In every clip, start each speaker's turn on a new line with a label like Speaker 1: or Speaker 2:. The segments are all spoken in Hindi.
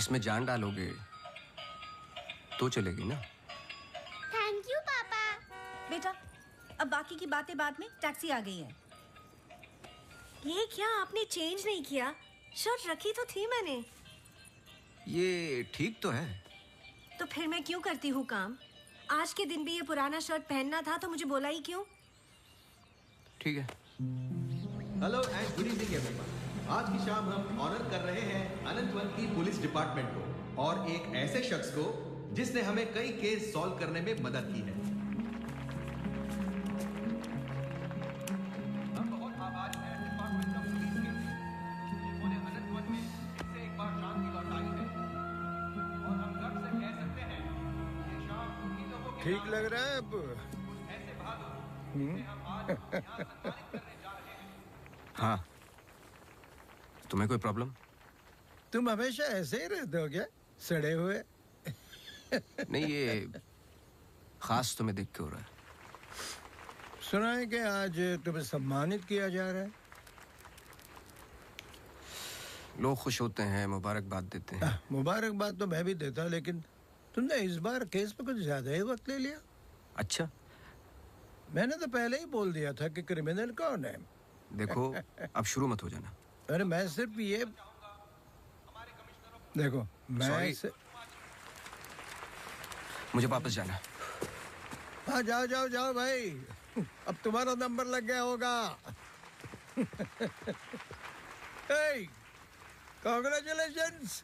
Speaker 1: इसमें जान डालोगे तो चलेगी ना।
Speaker 2: थैंक यू पापा।
Speaker 3: बेटा अब बाकी की बातें बाद में, टैक्सी आ गई है। ये क्या आपने चेंज नहीं किया? शर्ट रखी तो थी मैंने।
Speaker 1: ये ठीक तो है।
Speaker 3: तो फिर मैं क्यों करती हूँ काम? आज के दिन भी ये पुराना शर्ट पहनना था तो मुझे बोला ही क्यों?
Speaker 1: ठीक है।
Speaker 4: Hello and good evening everyone. आज की शाम हम ऑनर कर रहे हैं अनंतवन की पुलिस डिपार्टमेंट को और एक ऐसे शख्स को जिसने हमें कई केस सॉल्व करने में मदद की है। हम बहुत आभारी हैं डिपार्टमेंट ऑफ पुलिस के, जिन्होंने अनंतवन में फिर से एक बार शांति लौटाई है और हम गर्व से कह सकते हैं ये शाम उन्हीं लोगों के
Speaker 5: ठीक लग रहा है अब?
Speaker 4: कुछ ऐसे बहादुर जिन्हें हम आज यहाँ सम्मानित करने जा रहे हैं।
Speaker 1: हाँ, तुम्हें कोई प्रॉब्लम?
Speaker 5: तुम हमेशा ऐसे ही रहते हो क्या, सड़े हुए?
Speaker 1: नहीं, ये खास तुम्हें देख के हो रहा है।
Speaker 5: सुना है कि आज तुम्हें सम्मानित किया जा रहा है।
Speaker 1: लोग खुश होते हैं, मुबारकबाद देते हैं।
Speaker 5: मुबारकबाद तो मैं भी देता, लेकिन तुमने इस बार केस पे कुछ ज्यादा ही वक्त ले लिया।
Speaker 1: अच्छा,
Speaker 5: मैंने तो पहले ही बोल दिया था कि क्रिमिनल कौन है।
Speaker 1: देखो अब शुरू मत हो जाना।
Speaker 5: अरे मैं सिर्फ ये देखो, मैं
Speaker 1: मुझे वापस जाना है।
Speaker 5: हाँ जाओ जाओ जाओ भाई, अब तुम्हारा नंबर लग गया होगा। hey, congratulations!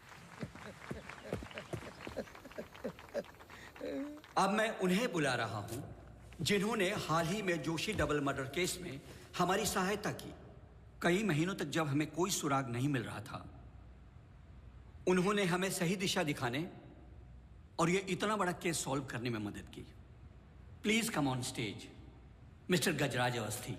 Speaker 6: अब मैं उन्हें बुला रहा हूं जिन्होंने हाल ही में जोशी डबल मर्डर केस में हमारी सहायता की। कई महीनों तक जब हमें कोई सुराग नहीं मिल रहा था, उन्होंने हमें सही दिशा दिखाने और ये इतना बड़ा केस सॉल्व करने में मदद की। Please come on stage mister Gajraj Awasthi.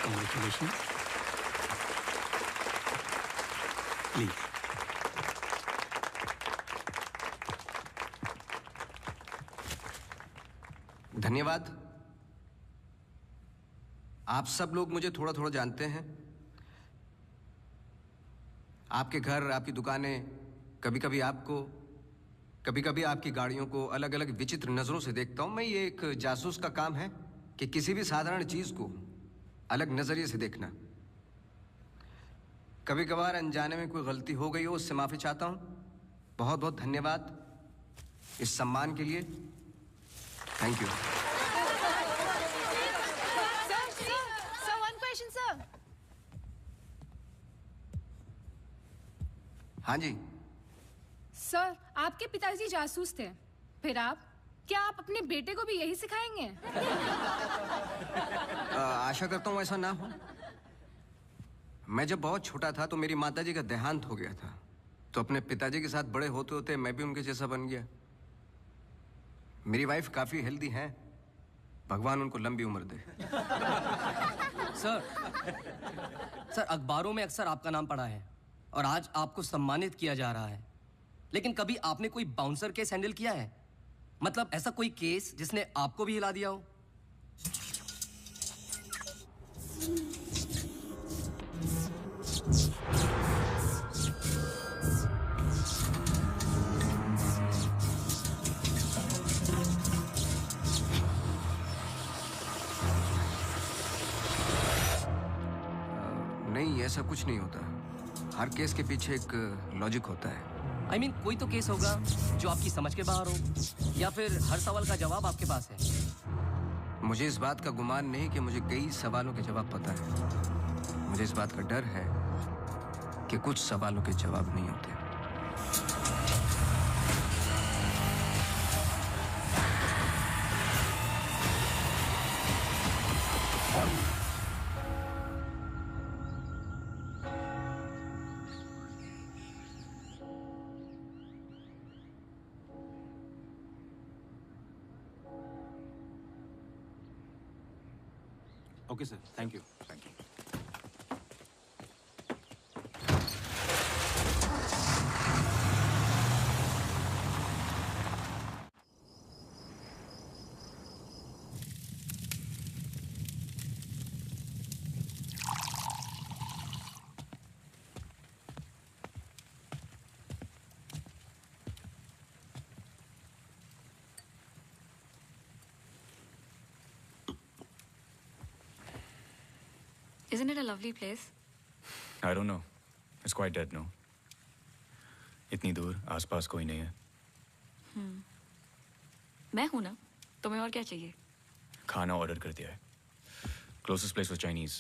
Speaker 6: Congratulations. Please.
Speaker 1: धन्यवाद। आप सब लोग मुझे थोड़ा थोड़ा जानते हैं। आपके घर, आपकी दुकानें, कभी कभी आपको, कभी कभी आपकी गाड़ियों को अलग अलग विचित्र नजरों से देखता हूं। मैं, ये एक जासूस का काम है कि किसी भी साधारण चीज को अलग नजरिए से देखना। कभी कभार अनजाने में कोई गलती हो गई हो, उससे माफी चाहता हूं। बहुत बहुत धन्यवाद इस सम्मान के लिए। Thank you.
Speaker 7: Sir, one question sir.
Speaker 1: हाँ जी।
Speaker 7: सर, आपके पिताजी जासूस थे, फिर आप? क्या आप अपने बेटे को भी यही सिखाएंगे?
Speaker 1: आशा करता हूं ऐसा ना हो। मैं जब बहुत छोटा था तो मेरी माताजी का देहांत हो गया था, तो अपने पिताजी के साथ बड़े होते होते मैं भी उनके जैसा बन गया। मेरी वाइफ काफी हेल्दी है, भगवान उनको लंबी उम्र दे।
Speaker 8: सर अखबारों में अक्सर आपका नाम पड़ा है और आज आपको सम्मानित किया जा रहा है, लेकिन कभी आपने कोई बाउंसर केस हैंडल किया है? मतलब ऐसा कोई केस जिसने आपको भी हिला दिया हो?
Speaker 1: नहीं, ऐसा कुछ नहीं होता। हर केस के पीछे एक लॉजिक होता है।
Speaker 8: I mean, कोई तो केस होगा जो आपकी समझ के बाहर हो, या फिर हर सवाल का जवाब आपके पास है।
Speaker 1: मुझे इस बात का गुमान नहीं कि मुझे कई सवालों के जवाब पता है। मुझे इस बात का डर है कि कुछ सवालों के जवाब नहीं होते।
Speaker 9: Okay, sir. Thank you. Thank you. Isn't it a lovely place?
Speaker 10: I don't know. It's quite dead, no? इतनी दूर आसपास कोई नहीं है.
Speaker 9: मैं हूं ना. तुम्हें और क्या चाहिए?
Speaker 10: खाना ऑर्डर कर दिया है. Closest place was Chinese.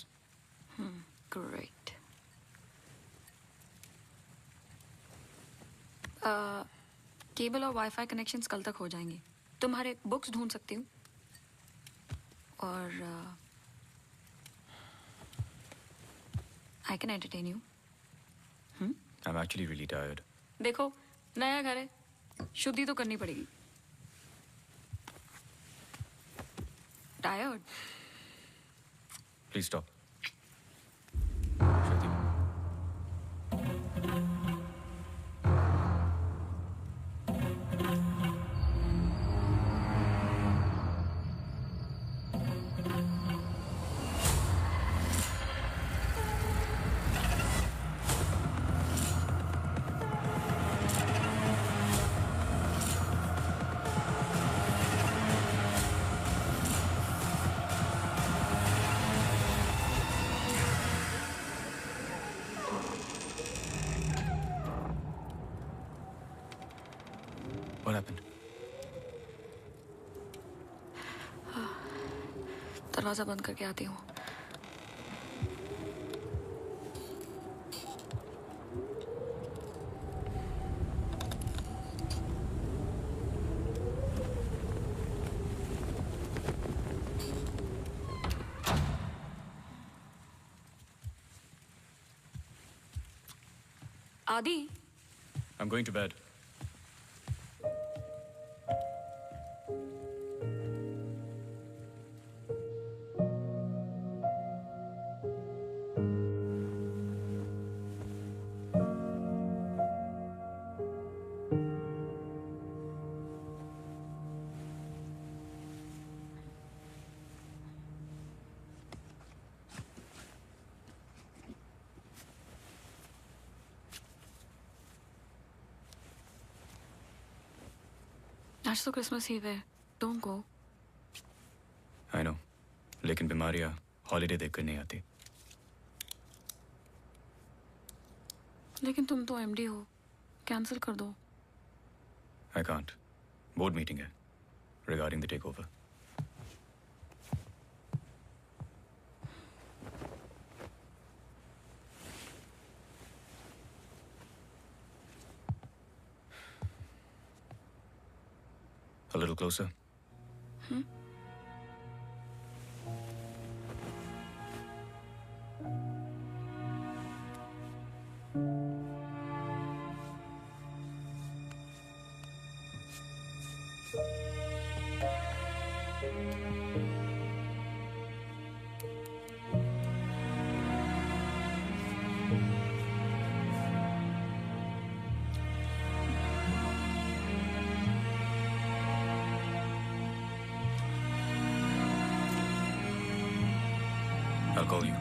Speaker 9: Great. Cable और वाईफाई कनेक्शंस कल तक हो जाएंगे. तुम्हारे बुक्स ढूंढ सकती हूँ. और I can entertain you.
Speaker 10: I'm actually really tired.
Speaker 9: देखो, नया घर है. शुद्धि तो करनी पड़ेगी. Tired?
Speaker 10: Please stop. Shruti. What happened?
Speaker 9: दरवाजा बंद करके आती हूँ. आदि.
Speaker 10: I'm going to bed.
Speaker 9: आज तो क्रिसमस ईव है. Don't go.
Speaker 10: I know. लेकिन बीमारियां हॉलीडे देखकर नहीं आती.
Speaker 9: लेकिन तुम तो एमडी हो. कैंसिल कर दो.
Speaker 10: I can't. Board meeting है regarding the takeover. A little closer. I'll call you.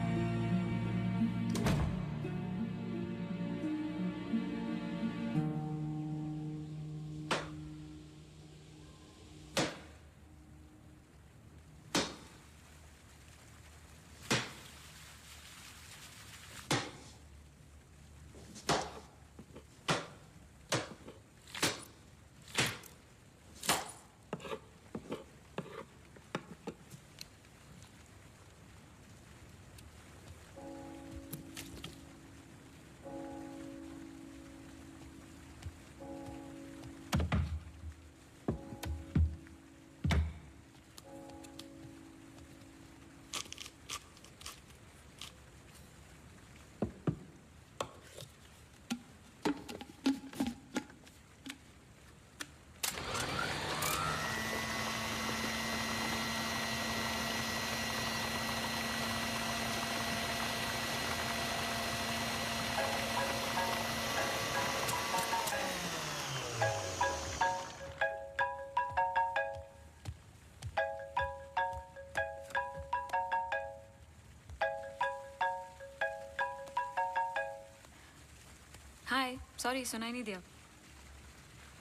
Speaker 9: Hi. Sorry, सुनाई नहीं दिया.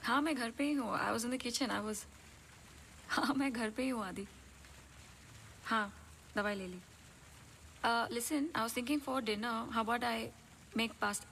Speaker 9: हाँ, मैं घर पे ही हूँ. I was in the kitchen. हाँ, मैं घर पे ही हूँ आदि. हाँ, दवाई ले ली. Listen, I was thinking for dinner, how about I make pasta?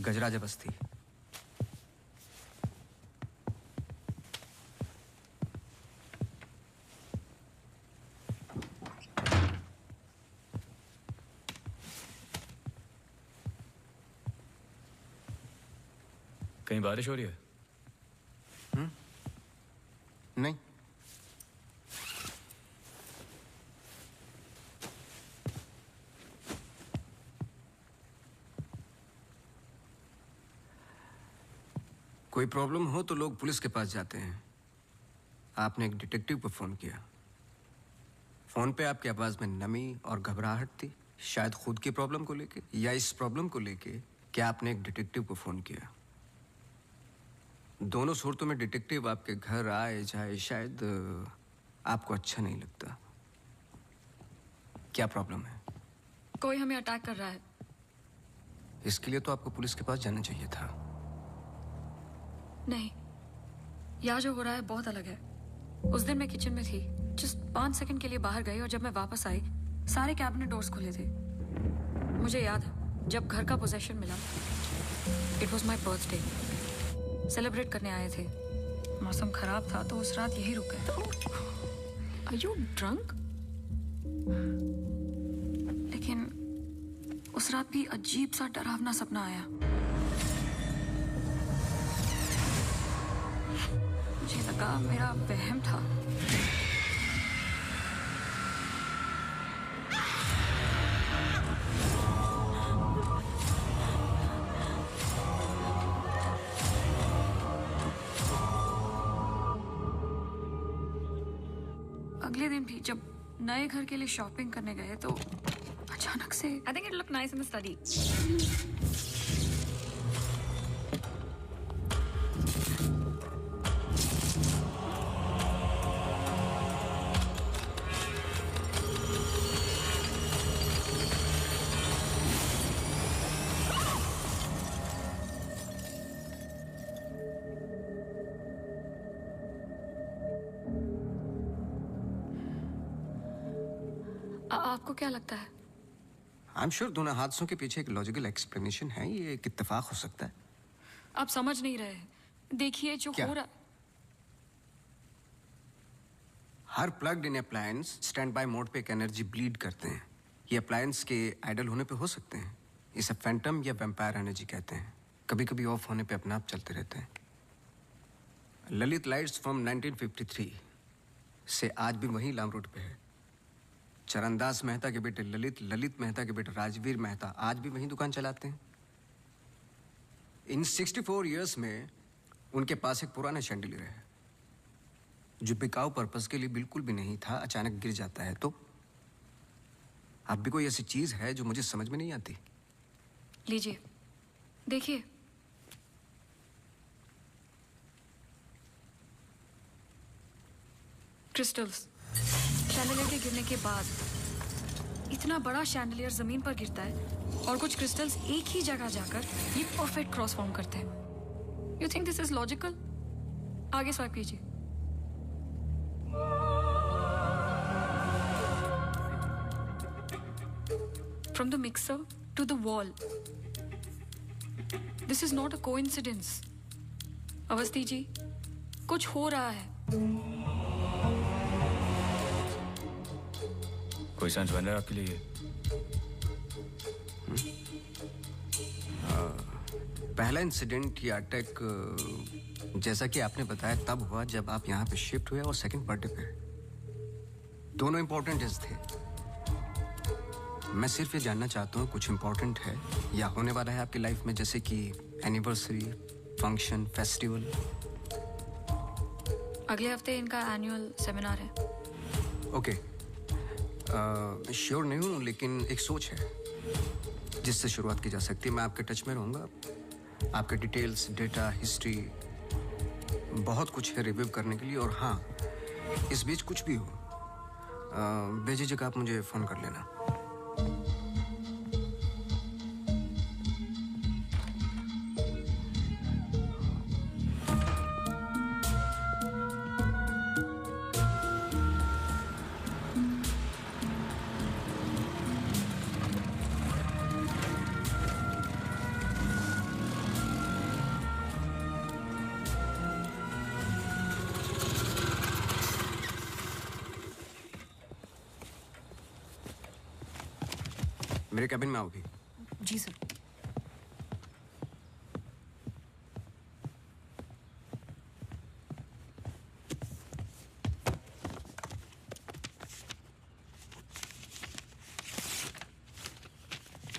Speaker 1: गजराज बस्ती।
Speaker 10: कहीं बारिश हो रही है?
Speaker 1: नहीं। कोई प्रॉब्लम हो तो लोग पुलिस के पास जाते हैं। आपने एक डिटेक्टिव को फोन किया। फोन पे आपकी आवाज में नमी और घबराहट थी, शायद खुद की प्रॉब्लम को लेके या इस प्रॉब्लम को लेके कि आपने एक डिटेक्टिव को फोन किया। दोनों सूरतों में डिटेक्टिव आपके घर आए जाए शायद आपको अच्छा नहीं लगता। क्या प्रॉब्लम है?
Speaker 9: कोई हमें अटैक कर रहा है।
Speaker 1: इसके लिए तो आपको पुलिस के पास जाना चाहिए था।
Speaker 9: नहीं, यहाँ जो हो रहा है बहुत अलग है। उस दिन मैं किचन में थी, जस्ट 5 सेकंड के लिए बाहर गई और जब मैं वापस आई सारे कैबिनेट डोर्स खुले थे। मुझे याद है जब घर का पोजेशन मिला, it was my birthday, celebrate करने आए थे। मौसम खराब था तो उस रात यही रुक गए। Are you drunk? लेकिन उस रात भी अजीब सा डरावना सपना आया। मुझे लगा मेरा वहम था। अगले दिन भी जब नए घर के लिए शॉपिंग करने गए तो अचानक से I think it look nice in the study. आपको क्या लगता है?
Speaker 1: आई एम श्योर दोनों हादसों के पीछे एक लॉजिकल एक्सप्लेनेशन है। ये एक इत्तेफाक हो सकता है।
Speaker 9: आप समझ नहीं रहे। देखिए जो
Speaker 1: क्या?
Speaker 9: हो रहा।
Speaker 1: हर plugged in appliance standby mode पे एक एनर्जी ब्लीड करते हैं। ये अप्लायंस के आइडल होने पे हो सकते हैं। इसे फैंटम या वैम्पायर एनर्जी कहते हैं। कभी कभी ऑफ होने पे अपने आप चलते रहते हैं। ललित लाइट्स फ्रॉम 1953 से आज भी वही लाम रोड पे है। चरणदास मेहता के बेटे ललित, ललित मेहता के बेटे राजवीर मेहता आज भी वही दुकान चलाते हैं। इन 64 इयर्स में उनके पास एक पुराना शैंडिलियर है जो बिकाऊ पर्पस के लिए बिल्कुल भी नहीं था। अचानक गिर जाता है तो अब भी कोई ऐसी चीज है जो मुझे समझ में नहीं आती।
Speaker 9: लीजिए देखिए। क्रिस्टल्स। शैंडलियर के गिरने के बाद इतना बड़ा शैंडलियर जमीन पर गिरता है और कुछ क्रिस्टल्स एक ही जगह जाकर ये परफेक्ट क्रॉस फॉर्म करते हैं। You think this is logical? आगे स्वाइप कीजिए। From the mixer to the wall. This is not a coincidence. Awasthi ji, कुछ हो रहा है।
Speaker 10: कोई सेंस बन रहा है आपके लिए?
Speaker 1: पहला इंसिडेंट या अटैक जैसा कि आपने बताया तब हुआ जब आप यहाँ पे शिफ्ट हुए और सेकंड बर्थडे पे। दोनों इंपॉर्टेंट डेज थे। मैं सिर्फ ये जानना चाहता हूँ कुछ इंपॉर्टेंट है या होने वाला है आपकी लाइफ में, जैसे कि एनिवर्सरी, फंक्शन, फेस्टिवल।
Speaker 9: अगले हफ्ते इनका एनुअल सेमिनार है।
Speaker 1: ओके, श्योर नहीं हूँ लेकिन एक सोच है जिससे शुरुआत की जा सकती है। मैं आपके टच में रहूँगा। आपके डिटेल्स, डेटा, हिस्ट्री, बहुत कुछ है रिव्यू करने के लिए। और हाँ, इस बीच कुछ भी हो बेझिझक आप मुझे फ़ोन कर लेना। मेरे कैबिन में आओगी?
Speaker 9: जी सर।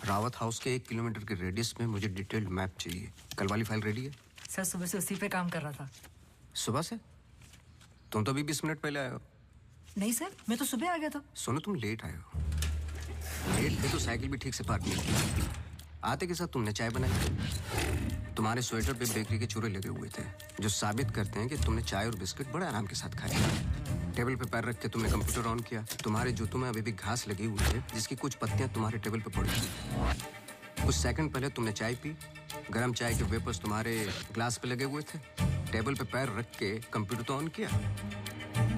Speaker 1: रावत हाउस के 1 किलोमीटर के रेडियस में मुझे डिटेल्ड मैप चाहिए। कल वाली फाइल रेडी है?
Speaker 11: सर सुबह से उसी पे काम कर रहा था।
Speaker 1: सुबह से? तुम तो अभी 20 मिनट पहले आए हो।
Speaker 11: नहीं सर, मैं तो सुबह आ गया था।
Speaker 1: सुनो, तुम लेट आए हो। लेट थे तो साइकिल भी ठीक से पार्क नहीं की। आते के साथ तुमने चाय बनाई। तुम्हारे स्वेटर पे बेकरी के चूरे लगे हुए थे जो साबित करते हैं कि तुमने चाय और बिस्किट बड़े आराम के साथ खाए। टेबल पे पैर रख के तुमने कंप्यूटर ऑन किया। तुम्हारे जूतों में अभी भी घास लगी हुई है जिसकी कुछ पत्तियां तुम्हारे टेबल पे पड़ी थी। कुछ सेकंड पहले तुमने चाय पी। गर्म चाय के वेपर्स तुम्हारे ग्लास पे लगे हुए थे। टेबल पे पैर रख के कंप्यूटर तो ऑन किया,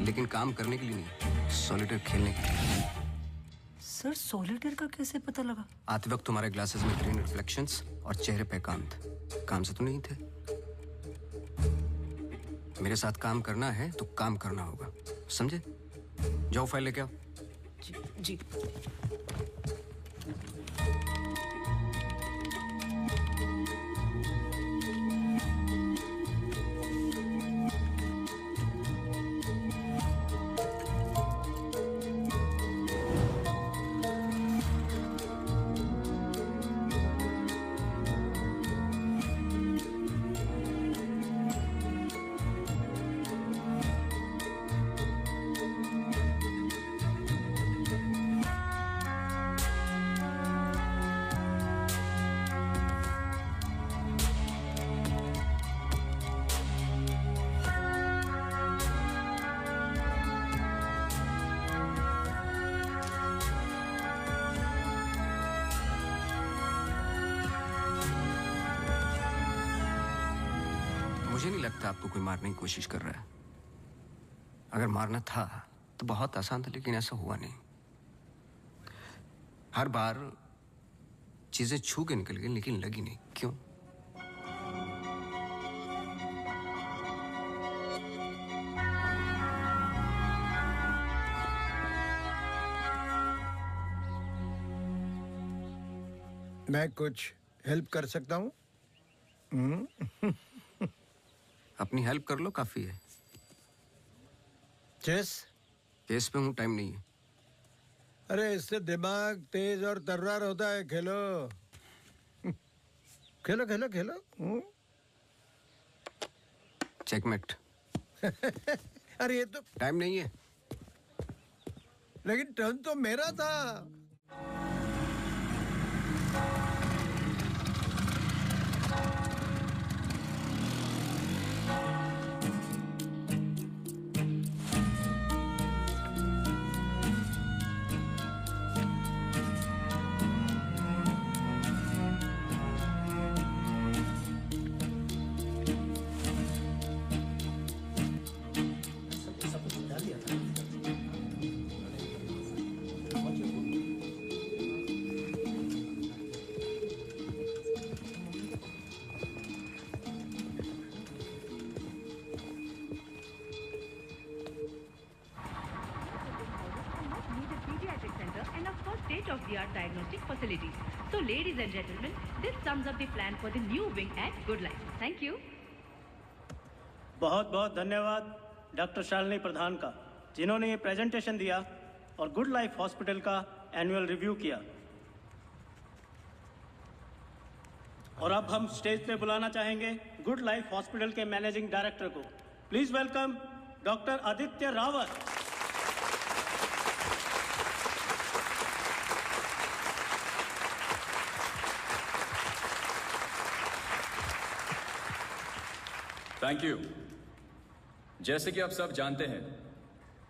Speaker 1: लेकिन काम करने के लिए नहीं, सॉलिटेयर खेलने के लिए।
Speaker 11: सर सॉलिटेयर का कैसे पता लगा?
Speaker 1: आते वक्त तुम्हारे ग्लासेस में ग्रीन रिफ्लेक्शंस और चेहरे पे एकांत। काम से तो नहीं थे। मेरे साथ काम करना है तो काम करना होगा, समझे? जाओ फाइल लेके आओ।
Speaker 11: जी।
Speaker 1: मुझे नहीं लगता आपको कोई मारने की कोशिश कर रहा है। अगर मारना था तो बहुत आसान था, लेकिन ऐसा हुआ नहीं। हर बार चीजें छू के निकल गई, लेकिन लगी नहीं। क्यों?
Speaker 5: मैं कुछ हेल्प कर सकता हूँ?
Speaker 1: अपनी हेल्प कर लो, काफी है।
Speaker 5: चेस?
Speaker 1: केस पे हूँ, टाइम नहीं है।
Speaker 5: अरे इससे दिमाग तेज और तर्रार होता है। खेलो खेलो खेलो खेलो।
Speaker 1: चेकमेट।
Speaker 5: अरे ये तो
Speaker 1: टाइम नहीं है।
Speaker 5: लेकिन टर्न तो मेरा था।
Speaker 12: state-of-the-art diagnostic facilities. So, ladies and gentlemen, this sums up the plan for the new wing at Good Life. Thank you.
Speaker 13: बहुत बहुत धन्यवाद डॉक्टर शालिनी प्रधान का, जिन्होंने ये प्रेजेंटेशन दिया और गुड लाइफ हॉस्पिटल का एनुअल रिव्यू किया। और अब हम स्टेज पे बुलाना चाहेंगे गुड लाइफ हॉस्पिटल के मैनेजिंग डायरेक्टर को। Please welcome doctor Aditya Rawat.
Speaker 10: Thank you. जैसे कि आप सब जानते हैं,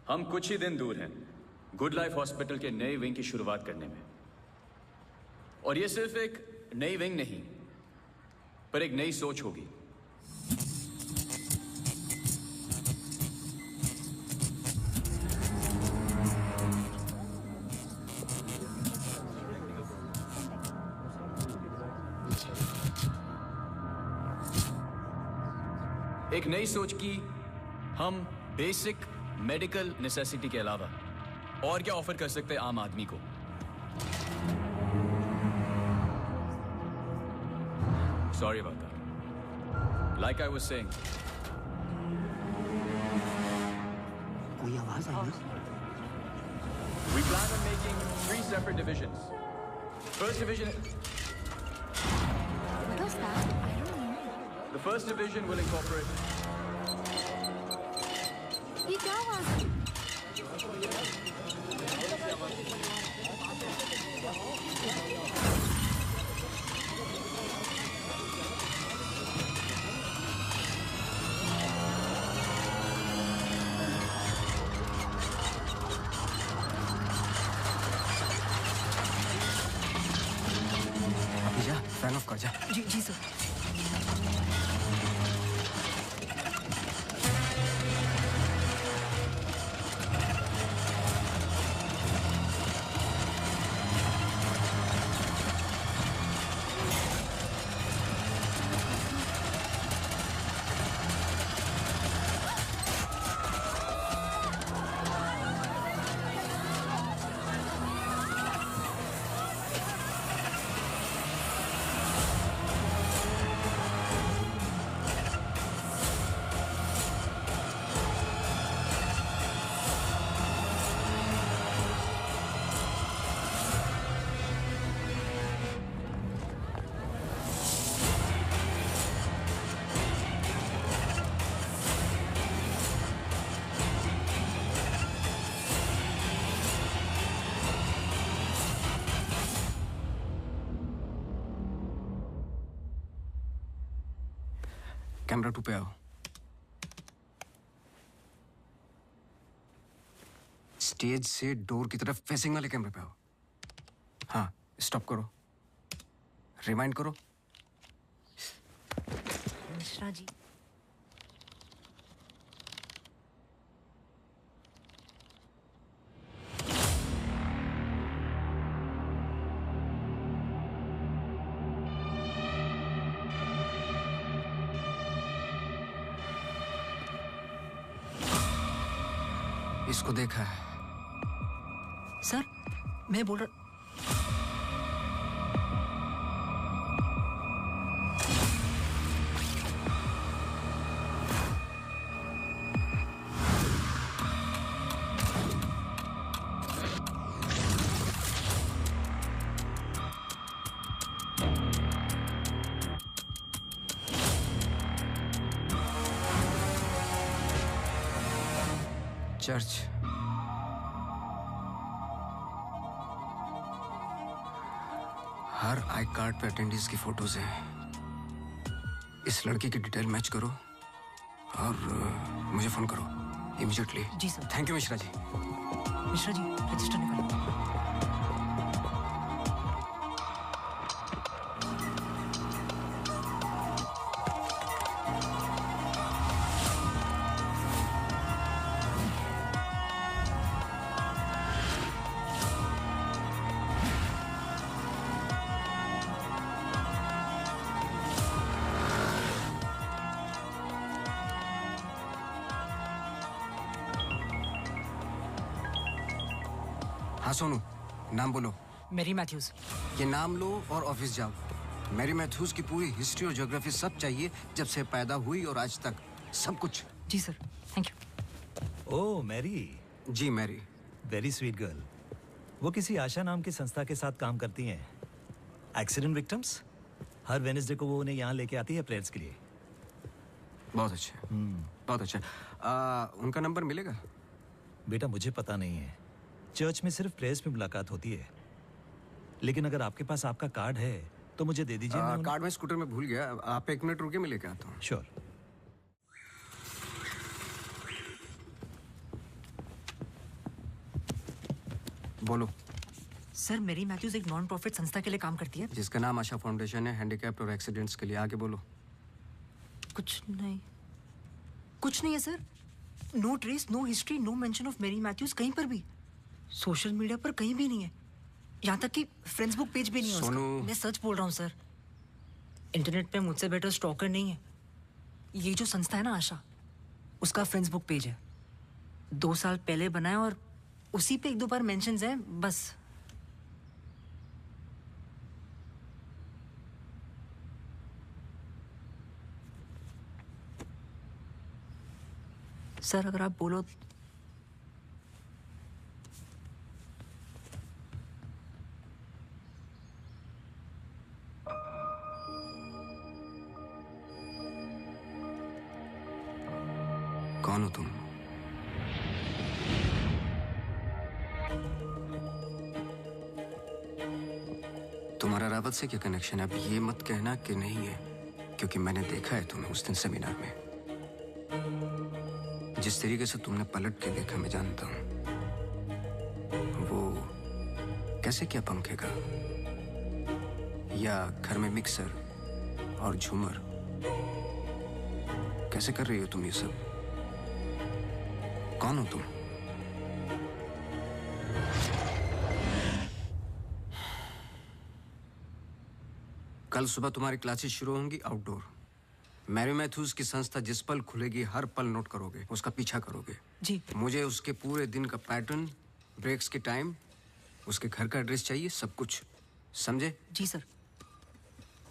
Speaker 10: हम कुछ ही दिन दूर हैं गुड लाइफ हॉस्पिटल के नए विंग की शुरुआत करने में। और ये सिर्फ एक नई विंग नहीं, पर एक नई सोच होगी। एक नई सोच की हम बेसिक मेडिकल नेसेसिटी के अलावा और क्या ऑफर कर सकते हैं आम आदमी को। Sorry about that. Like I was saying.
Speaker 14: कोई आवाज आई ना?
Speaker 10: We plan on making 3 separate divisions. First division.
Speaker 2: What was that? I don't know.
Speaker 10: The first division will incorporate.
Speaker 2: ये क्या आवाज है?
Speaker 1: फैन ऑफ कर जा।
Speaker 11: जी जी सर।
Speaker 1: कैमरा 2 पे आओ। स्टेज से डोर की तरफ फेसिंग वाले कैमरे पे आओ। हाँ, स्टॉप करो, रिवाइंड करो।
Speaker 11: मिश्रा जी,
Speaker 1: इसको देखा है।
Speaker 11: सर मैं बोल रहा
Speaker 1: चर्च। हर आई कार्ड पे अटेंडेंस की फोटोज हैं। इस लड़की की डिटेल मैच करो और मुझे फोन करो इमीडिएटली।
Speaker 11: जी sir.
Speaker 1: Thank you Mishra ji.
Speaker 11: Mishra ji register निकालो।
Speaker 1: हाँ सोनू, नाम बोलो।
Speaker 11: Mary Matthews.
Speaker 1: ये नाम लो और ऑफिस जाओ। मैरी मैथ्यूज की पूरी हिस्ट्री और ज्योग्राफी सब चाहिए, जब से पैदा हुई और आज तक सब कुछ।
Speaker 11: जी sir, thank you.
Speaker 15: Oh Mary.
Speaker 1: जी मैरी।
Speaker 15: Very sweet girl. वो किसी आशा नाम की संस्था के साथ काम करती हैं। Accident victims. हर वेडनेसडे को वो उन्हें यहाँ लेके आती है प्रेयर्स के लिए।
Speaker 1: बहुत अच्छा। बहुत अच्छा। उनका नंबर मिलेगा?
Speaker 15: बेटा मुझे पता नहीं है। चर्च में सिर्फ प्रेयर्स में मुलाकात होती है, लेकिन अगर आपके पास आपका कार्ड है तो मुझे दे दीजिए।
Speaker 1: कार्ड मैं स्कूटर में भूल गया। आप 1 मिनट रुके, मैं लेके आता हूँ।
Speaker 15: श्योर।
Speaker 1: बोलो।
Speaker 11: सर मैरी मैथ्यूज एक नॉन प्रॉफिट संस्था के लिए काम करती है,
Speaker 1: जिसका नाम आशा फाउंडेशन है, हैंडीकैप्ड और एक्सीडेंट्स के लिए। आगे बोलो।
Speaker 11: कुछ नहीं है sir. No trace, no history, no mention of Mary Matthews कहीं पर भी। सोशल मीडिया पर कहीं भी नहीं है, यहाँ तक कि फ्रेंड्स बुक पेज भी नहीं है उसका। मैं सच बोल रहा हूँ सर। इंटरनेट पे मुझसे बेटर स्टॉकर नहीं है। ये जो संस्था है ना आशा, उसका फ्रेंड्स बुक पेज है। 2 साल पहले बनाया और उसी पे 1-2 बार मेंशंस हैं बस। सर अगर आप बोलो।
Speaker 1: कौन हो तुम? तुम्हारा रावत से क्या कनेक्शन है? अब ये मत कहना कि नहीं है, क्योंकि मैंने देखा है तुम्हें उस दिन सेमिनार में। जिस तरीके से तुमने पलट के देखा मैं जानता हूं। वो कैसे किया पंखे का, या घर में मिक्सर और झूमर? कैसे कर रही हो तुम ये सब? कौन हो तुम? कल सुबह तुम्हारी क्लासेस शुरू होंगी आउटडोर। मैरी मैथ्यूज की संस्था जिस पल खुलेगी हर पल नोट करोगे, उसका पीछा करोगे।
Speaker 11: जी।
Speaker 1: मुझे उसके पूरे दिन का पैटर्न, ब्रेक्स के टाइम, उसके घर का एड्रेस चाहिए, सब कुछ। समझे?
Speaker 11: जी सर।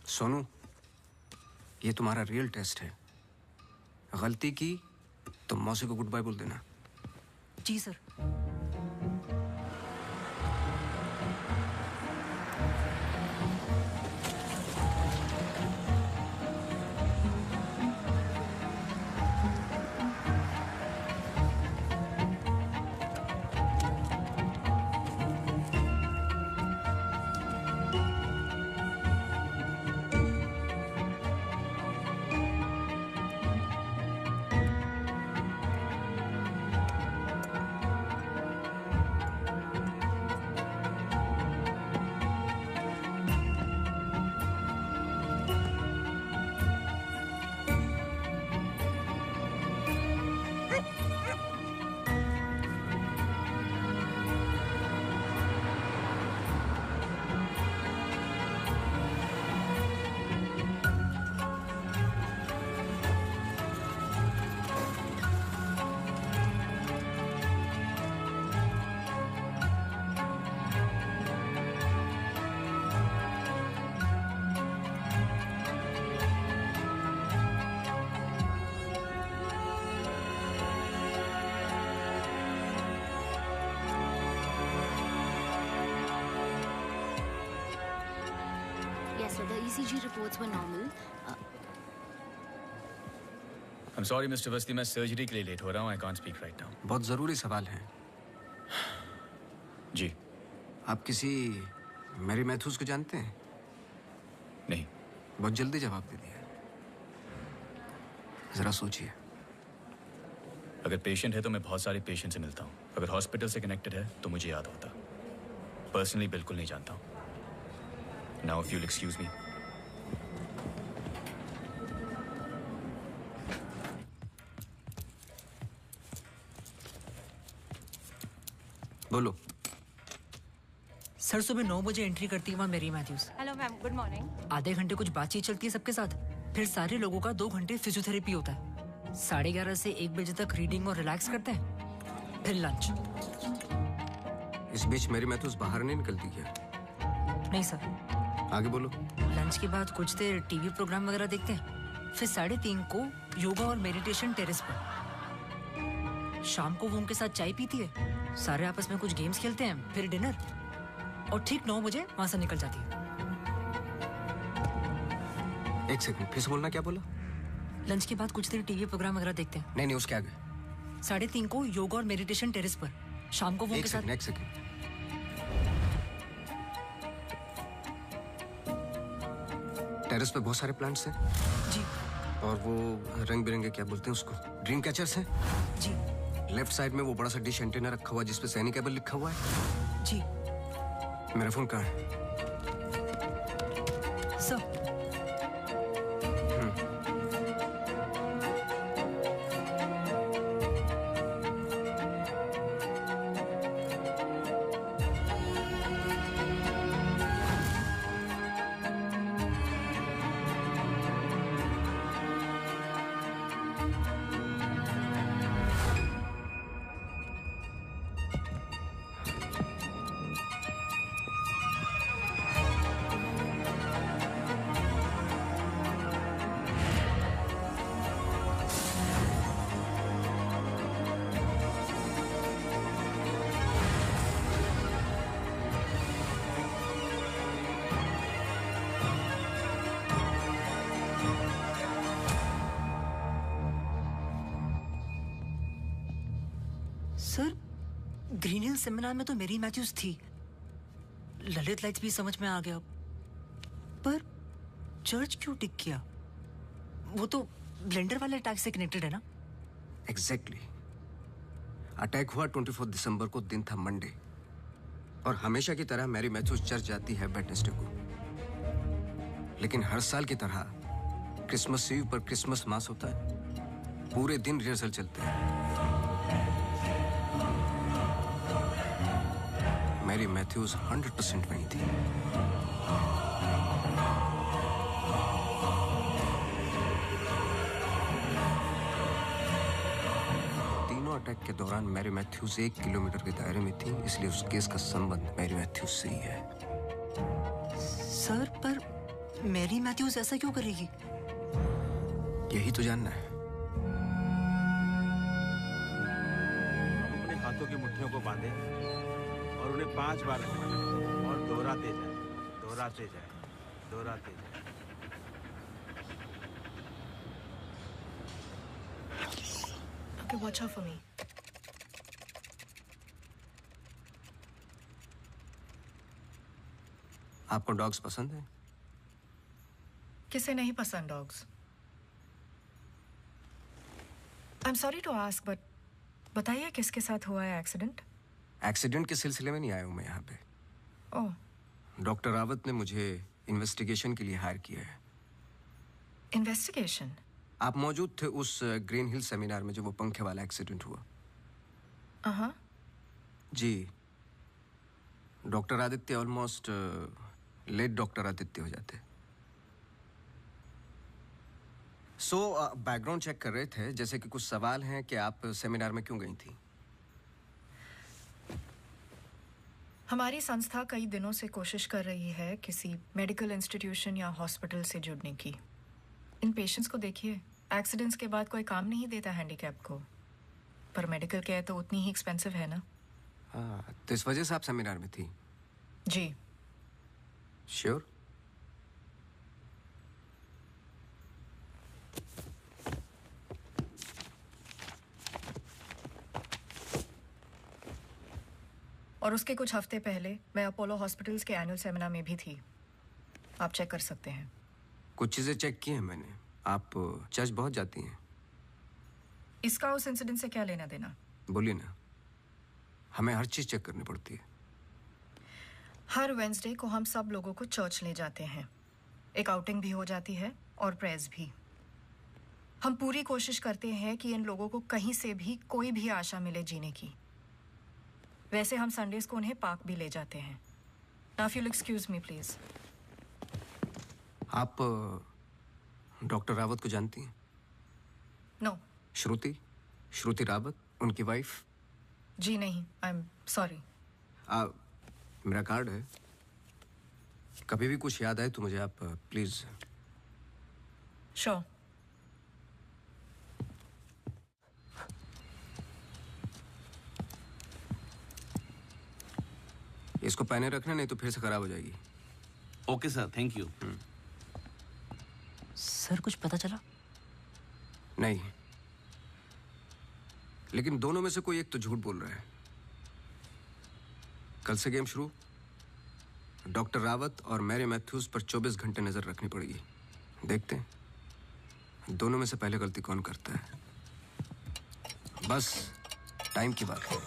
Speaker 1: सोनू, ये तुम्हारा रियल टेस्ट है। गलती की तो मौसी को गुड बाय बोल देना।
Speaker 11: जी sir.
Speaker 2: doctor. The ECG reports were normal.
Speaker 10: I'm sorry, Mr. Awasthi, मैं सर्जरी के लिए लेट हो रहा हूँ. I can't speak right now.
Speaker 1: बहुत ज़रूरी सवाल है.
Speaker 10: जी.
Speaker 1: आप किसी मैरी मैथ्यूज को जानते हैं?
Speaker 10: नहीं.
Speaker 1: बहुत जल्दी जवाब दे दिया. जरा सोचिए.
Speaker 10: अगर पेशेंट है तो मैं बहुत सारे पेशेंट से मिलता हूँ. अगर हॉस्पिटल से कनेक्टेड है तो मुझे याद होता. पर्सनली बिल्कुल नहीं जानता हूँ. Now if you'll excuse me.
Speaker 1: बोलो.
Speaker 11: सर सुबह 9 बजे एंट्री करती है वहाँ Mary Matthews.
Speaker 16: Hello ma'am, good morning.
Speaker 11: आधे घंटे कुछ बातचीत चलती है सबके साथ. फिर सारे लोगों का 2 घंटे फिजियोथेरेपी होता है. 11:30 से 1 बजे तक रीडिंग और रिलैक्स करते हैं. फिर लंच.
Speaker 1: इस बीच मेरी मैथ्यूज बाहर नहीं निकलती क्या?
Speaker 11: नहीं सर.
Speaker 1: आगे बोलो.
Speaker 11: लंच के बाद कुछ देर टीवी प्रोग्राम वगैरह देखते हैं. फिर 3:30 को योगा और मेडिटेशन टेरेस पर. शाम को वो उनके साथ चाय पीती है. सारे आपस में कुछ गेम्स खेलते हैं. फिर डिनर. और ठीक 9 बजे वहां से निकल जाती है.
Speaker 1: एक सेकंड, फिर से बोलना. क्या बोला?
Speaker 11: लंच के बाद कुछ देर टीवी प्रोग्राम वगैरह देखते हैं.
Speaker 1: नहीं, उसके आगे.
Speaker 11: 3:30 को योगा और मेडिटेशन टेरेस पर. शाम को वो उनके साथ.
Speaker 1: एक सेकंड. टेरेस पे बहुत सारे प्लांट्स हैं.
Speaker 11: जी.
Speaker 1: और वो रंग बिरंगे क्या बोलते हैं उसको, ड्रीम कैचर्स हैं.
Speaker 11: जी.
Speaker 1: लेफ्ट साइड में वो बड़ा सा डिश एंटीना रखा हुआ है जिसपे सैनिक केबल लिखा हुआ है.
Speaker 11: जी.
Speaker 1: मेरा फोन कहाँ है?
Speaker 11: Sir. Sir, Green Hill seminar में तो मेरी मैथ्यूज थी. ललित लाइट्स भी समझ में आ गया. पर चर्च क्यों टिक किया? वो तो ब्लेंडर वाले अटैक से कनेक्टेड है ना?
Speaker 1: एग्जैक्टली. अटैक हुआ 24 दिसंबर को. दिन था मंडे. और हमेशा की तरह मैरी मैथ्यूज चर्च जाती है वेडनेसडे को. लेकिन हर साल की तरह क्रिसमस ईव पर क्रिसमस मास होता है. पूरे दिन रिहर्सल चलते हैं. मैरी मैथ्यूज 100% वहीं थी. तीनों अटैक के दौरान मैरी मैथ्यूज 1 किलोमीटर के दायरे में थी. इसलिए उस केस का संबंध मैरी मैथ्यूज से ही है.
Speaker 11: सर, पर मैरी मैथ्यूज ऐसा क्यों करेगी?
Speaker 1: यही तो जानना है.
Speaker 17: अपने हाथों की मुट्ठियों को बांधे और उन्हें 5 बार रखें और दोहराते जाए, दोहराते जाए, दोहराते जाए.
Speaker 18: Okay, watch out for me.
Speaker 1: आपको डॉग्स पसंद है?
Speaker 18: किसे नहीं पसंद dogs? I'm sorry to ask, but बताइए किसके साथ हुआ है एक्सीडेंट?
Speaker 1: एक्सीडेंट के सिलसिले में नहीं आया हूं मैं यहाँ पे.
Speaker 18: ओह.
Speaker 1: डॉक्टर रावत ने मुझे इन्वेस्टिगेशन के लिए हायर किया है.
Speaker 18: इन्वेस्टिगेशन?
Speaker 1: आप मौजूद थे उस ग्रीन हिल सेमिनार में जो वो पंखे वाला एक्सीडेंट हुआ?
Speaker 18: हाँ.
Speaker 1: जी. Doctor Aditya almost late doctor Aditya हो जाते. बैकग्राउंड चेक कर रहे थे. जैसे कि कुछ सवाल हैं कि आप सेमिनार में क्यों गई थी?
Speaker 18: हमारी संस्था कई दिनों से कोशिश कर रही है किसी मेडिकल इंस्टीट्यूशन या हॉस्पिटल से जुड़ने की. इन पेशेंट्स को देखिए, एक्सीडेंट्स के बाद कोई काम नहीं देता हैंडीकैप को. पर मेडिकल केयर तो उतनी ही एक्सपेंसिव है ना.
Speaker 1: हाँ, तो इस वजह से आप सेमिनार में थी?
Speaker 18: जी.
Speaker 1: श्योर?
Speaker 18: और उसके कुछ हफ्ते पहले मैं अपोलो हॉस्पिटल्स के एनुअल सेमिनार में भी थी। आप चेक कर सकते हैं।
Speaker 1: कुछ चीजें चेक की हैं मैंने। आप चर्च बहुत जाती हैं।
Speaker 18: इसका उस इंसिडेंट से क्या लेना देना?
Speaker 1: बोलिए ना। हमें हर चीज चेक करनी पड़ती है।
Speaker 18: हर वेंसडे को हम सब लोगों को चर्च ले जाते हैं। एक आउटिंग भी हो जाती है और प्रेयर्स भी। हम पूरी कोशिश करते हैं कि इन लोगों को कहीं से भी कोई भी आशा मिले जीने की। वैसे हम संडेज को उन्हें पार्क भी ले जाते हैं। Now if you'll excuse me, please.
Speaker 1: आप डॉक्टर रावत को जानती हैं?
Speaker 18: No.
Speaker 1: श्रुति रावत, उनकी वाइफ?
Speaker 18: जी नहीं, I'm sorry.
Speaker 1: मेरा कार्ड है। कभी भी कुछ याद आए तो मुझे आप प्लीज।
Speaker 18: Sure.
Speaker 1: इसको पहने रखना, नहीं तो फिर से खराब हो जाएगी।
Speaker 16: Okay sir, thank you.
Speaker 11: Sir कुछ पता चला?
Speaker 1: नहीं, लेकिन दोनों में से कोई एक तो झूठ बोल रहा है। कल से गेम शुरू। डॉक्टर रावत और मैरी मैथ्यूज पर 24 घंटे नजर रखनी पड़ेगी। देखते हैं दोनों में से पहले गलती कौन करता है। बस टाइम की बात है।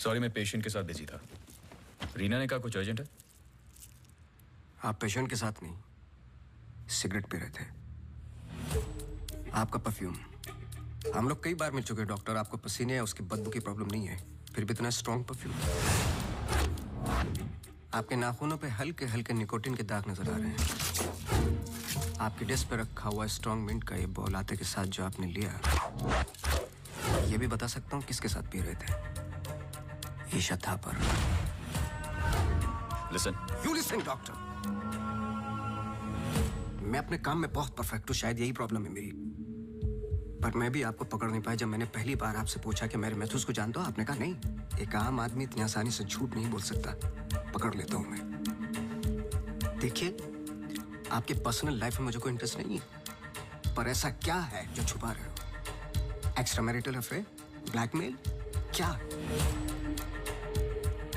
Speaker 10: सॉरी, मैं पेशेंट के साथ बिजी था। रीना ने कहा कुछ अर्जेंट है।
Speaker 1: आप पेशेंट के साथ नहीं, सिगरेट पी रहे थे। आपका परफ्यूम, हम लोग कई बार मिल चुके हैं डॉक्टर। आपको पसीने या उसकी बदबू की प्रॉब्लम नहीं है, फिर भी इतना स्ट्रॉन्ग परफ्यूम। आपके नाखूनों पे हल्के हल्के निकोटिन के दाग नजर आ रहे हैं। आपकी डेस्क पे रखा हुआ स्ट्रॉन्ग मिंट का ये बॉल आते के साथ जो आपने लिया, ये भी बता सकता हूँ किसके साथ पी रहे थे। Isha Thapar.
Speaker 10: Listen.
Speaker 1: You listen doctor. मैं अपने काम में बहुत परफेक्ट हूँ, शायद यही प्रॉब्लम है मेरी। पर मैं भी आपको पकड़ नहीं पाया जब मैंने पहली बार आपसे पूछा कि मैरी मैथ्यूज को जानते हो। आपने कहा नहीं, एक आम आदमी इतनी आसानी से झूठ नहीं बोल सकता, पकड़ लेता हूं मैं। देखिए, आपके पर्सनल लाइफ में मुझे कोई इंटरेस्ट नहीं है, पर ऐसा क्या है जो छुपा रहे हो? एक्स्ट्रा मैरिटल अफेयर, ब्लैकमेल, क्या?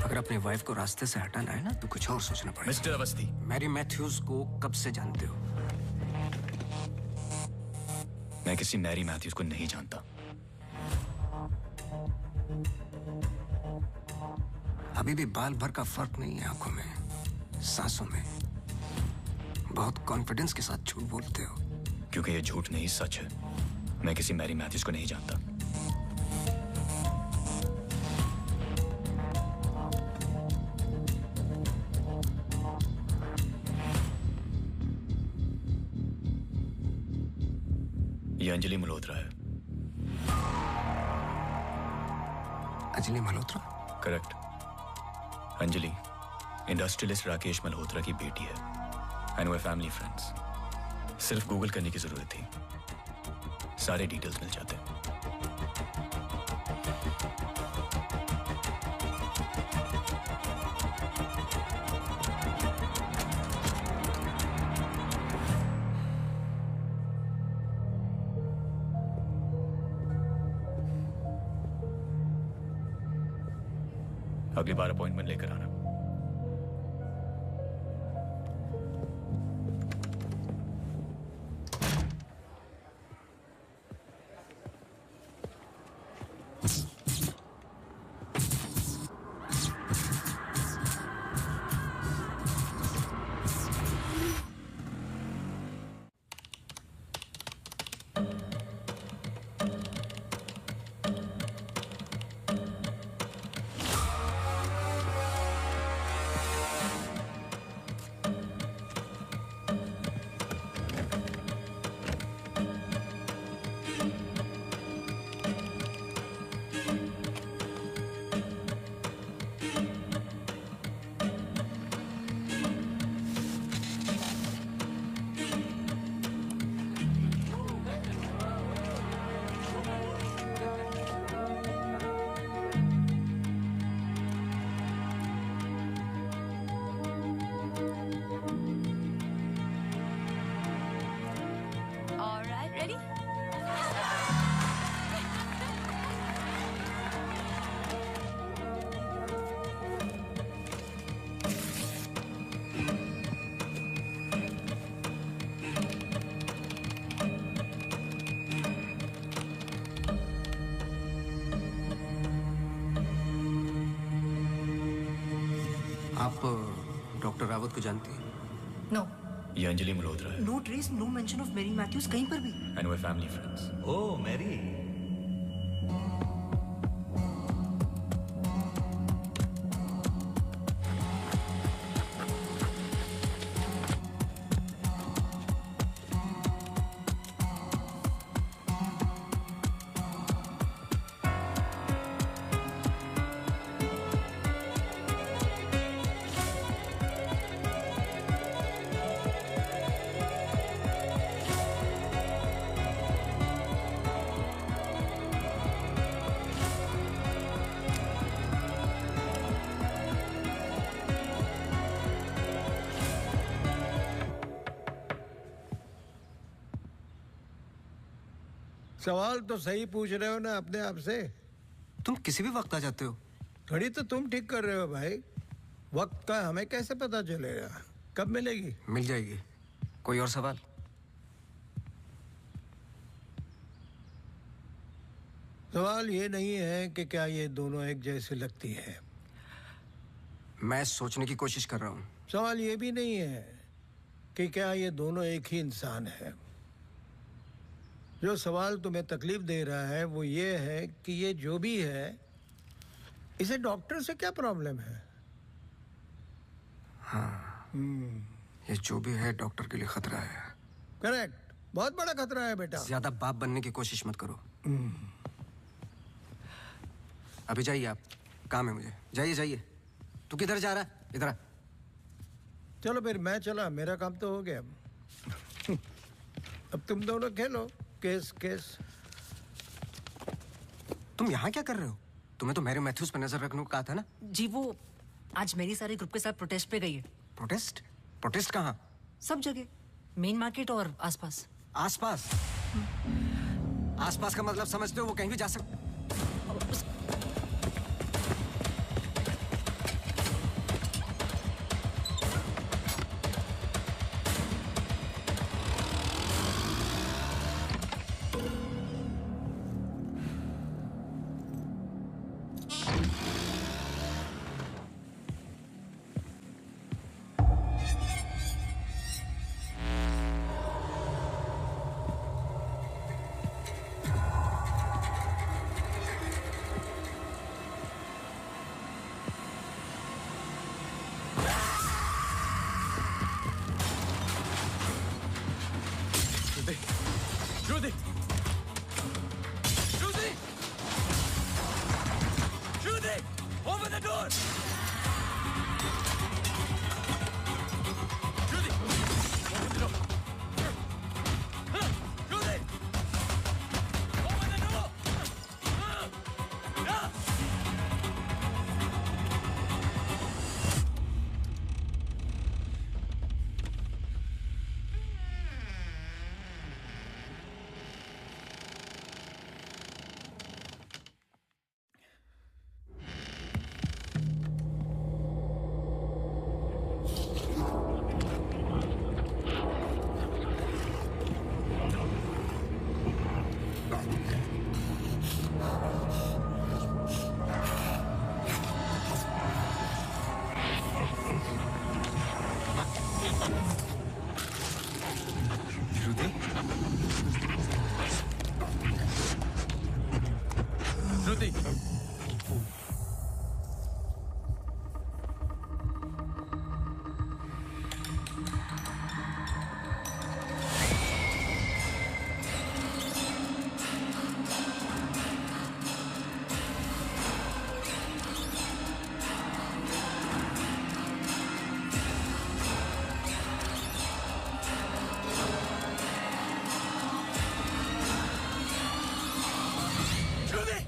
Speaker 1: अगर अपनी वाइफ को रास्ते से हटाना है ना तो कुछ और सोचना पड़ेगा।
Speaker 10: मिस्टर अवस्थी,
Speaker 1: मैरी मैथ्यूज को कब से जानते हो?
Speaker 10: मैं किसी मैरी मैथ्यूज को नहीं जानता।
Speaker 1: अभी भी बाल भर का फर्क नहीं है आंखों में, सांसों में। बहुत कॉन्फिडेंस के साथ झूठ बोलते हो।
Speaker 10: क्योंकि ये झूठ नहीं, सच है। मैं किसी मैरी मैथ्यूज को नहीं जानता। ये अंजलि मल्होत्रा है।
Speaker 1: अंजलि मल्होत्रा?
Speaker 10: करेक्ट। अंजलि इंडस्ट्रियलिस्ट राकेश मल्होत्रा की बेटी है एंड वे फैमिली फ्रेंड्स। सिर्फ गूगल करने की जरूरत थी, सारे डिटेल्स मिल जाते हैं। अगली बार अपॉइंटमेंट लेकर आना।
Speaker 1: आप डॉक्टर रावत को जानती हैं?
Speaker 11: नो।
Speaker 10: ये अंजलि मल्होत्रा है
Speaker 11: no trace, no mention of Mary Matthews कहीं पर भी।
Speaker 10: एंड वे फैमिली फ्रेंड्स।
Speaker 15: ओह मैरी,
Speaker 5: सवाल तो सही पूछ रहे हो ना अपने आप से।
Speaker 1: तुम किसी भी वक्त आ जाते हो।
Speaker 5: घड़ी तो तुम ठीक कर रहे हो भाई, वक्त का हमें कैसे पता चलेगा? कब मिलेगी?
Speaker 1: मिल जाएगी। कोई और सवाल?
Speaker 5: सवाल ये नहीं है कि क्या ये दोनों एक जैसी लगती है।
Speaker 1: मैं सोचने की कोशिश कर रहा हूं।
Speaker 5: सवाल ये भी नहीं है कि क्या ये दोनों एक ही इंसान है। जो सवाल तुम्हें तकलीफ दे रहा है वो ये है कि ये जो भी है, इसे डॉक्टर से क्या प्रॉब्लम है?
Speaker 1: हाँ, ये जो भी है डॉक्टर के लिए खतरा है।
Speaker 5: करेक्ट, बहुत बड़ा खतरा है बेटा।
Speaker 1: ज्यादा बाप बनने की कोशिश मत करो। अभी जाइए, आप काम है मुझे। जाइए जाइए। तू किधर जा रहा है? इधर आ।
Speaker 5: चलो फिर मैं चला, मेरा काम तो हो गया। अब तुम दोनों खेलो केस केस।
Speaker 1: तुम यहाँ क्या कर रहे हो? तुम्हें तो मैरी मैथ्यूज पर नजर रखने को कहा था ना?
Speaker 11: जी वो आज मेरी सारे ग्रुप के साथ प्रोटेस्ट पे गई है।
Speaker 1: प्रोटेस्ट? प्रोटेस्ट कहाँ?
Speaker 11: सब जगह, मेन मार्केट और आसपास।
Speaker 1: आसपास? आसपास का मतलब समझते हो? वो कहीं भी जा सकते।
Speaker 10: Judy! Judy! Judy! Open the door! Judy! Open the door! Judy! Open the door! Yeah! Shruti! Shruti!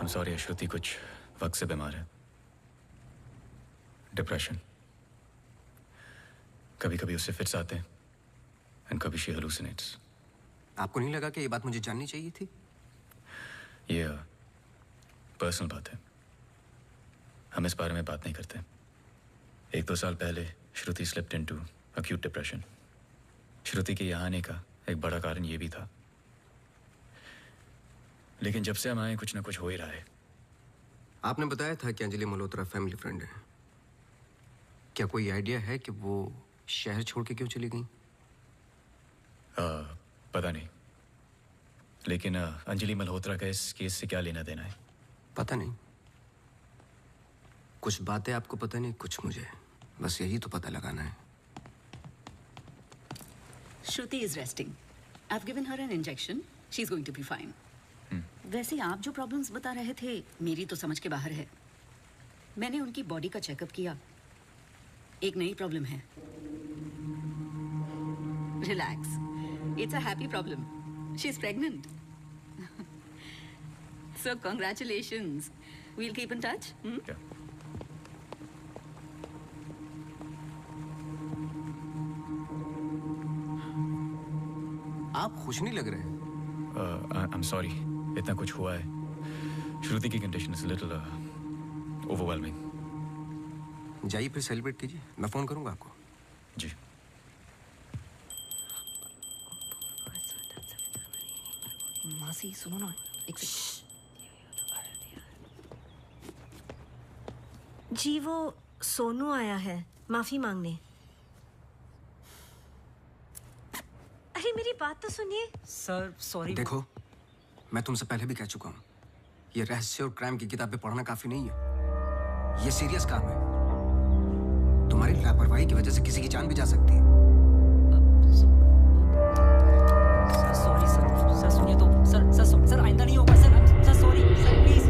Speaker 10: I'm sorry, श्रुति कुछ वक्त से बीमार है। डिप्रेशन। कभी कभी उससे फिट्स आते हैं एंड कभी शी हेलुसिनेट्स।
Speaker 1: आपको नहीं लगा कि ये बात मुझे जाननी चाहिए थी?
Speaker 10: ये पर्सनल बात है, हम इस बारे में बात नहीं करते। 1-2 साल पहले श्रुति स्लिप्ड इनटू अक्यूट डिप्रेशन। श्रुति के यहाँ आने का एक बड़ा कारण ये भी था, लेकिन जब से हम आए कुछ ना कुछ हो ही रहा है।
Speaker 1: आपने बताया था कि अंजलि मल्होत्रा फैमिली फ्रेंड है। क्या कोई आइडिया है कि वो शहर छोड़ के क्यों चली गई?
Speaker 10: पता नहीं, लेकिन अंजलि मल्होत्रा का इस केस से क्या लेना देना है?
Speaker 1: पता नहीं। कुछ बातें आपको पता नहीं, कुछ मुझे। बस यही तो पता लगाना है।
Speaker 19: Shruti is resting. I've given her an injection. She's going to be fine. वैसे आप जो प्रॉब्लम्स बता रहे थे मेरी तो समझ के बाहर है। मैंने उनकी बॉडी का चेकअप किया, एक नई प्रॉब्लम है। Relax, it's a happy problem. She is pregnant. So congratulations. We'll keep in touch.
Speaker 1: आप खुश नहीं लग रहे।
Speaker 10: I'm sorry, इतना कुछ हुआ है। श्रुति की कंडीशन इज लिटिल ओवरवेलमिंग।
Speaker 1: जाइए फिर सेलिब्रेट कीजिए, मैं फोन करूंगा आपको।
Speaker 10: जी।
Speaker 11: मासी सुनो ना, एक
Speaker 3: जी वो सोनू आया है माफी मांगने। अरे मेरी बात तो सुनिए।
Speaker 11: Sir sorry.
Speaker 1: देखो, मैं तुमसे पहले भी कह चुका हूँ, ये रहस्य और क्राइम की किताबें पढ़ना काफी नहीं है। ये सीरियस काम है। तुम्हारी लापरवाही की वजह से किसी की जान भी जा सकती है।
Speaker 11: सॉरी सर, सर सुनिए तो, सर आइंदा नहीं होगा सर सॉरी सर प्लीज।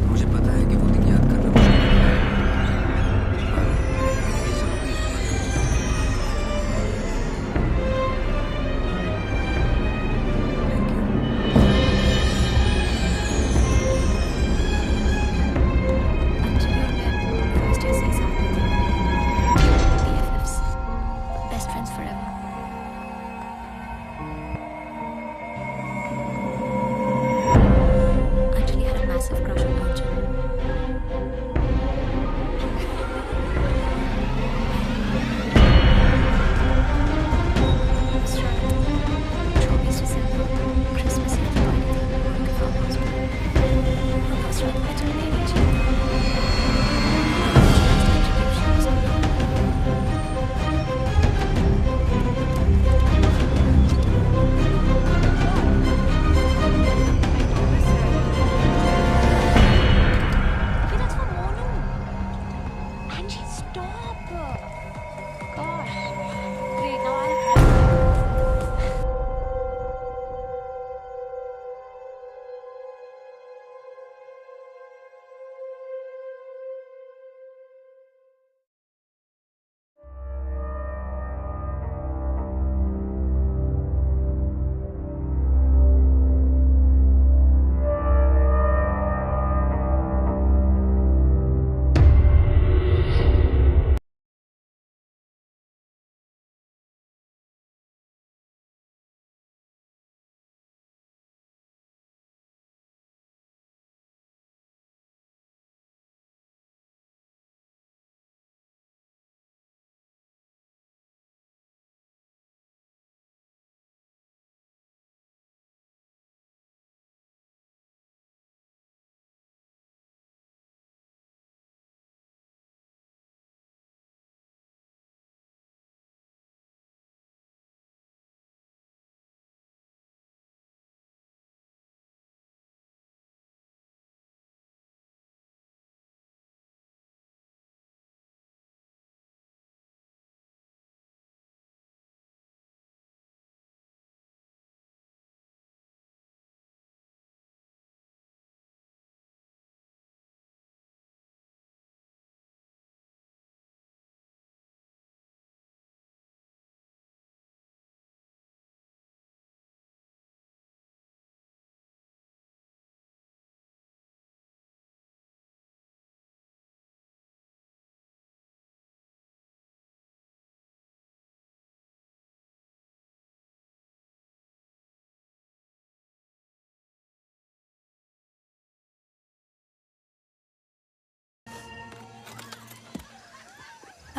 Speaker 1: मुझे पता है कि वो दिन याद करना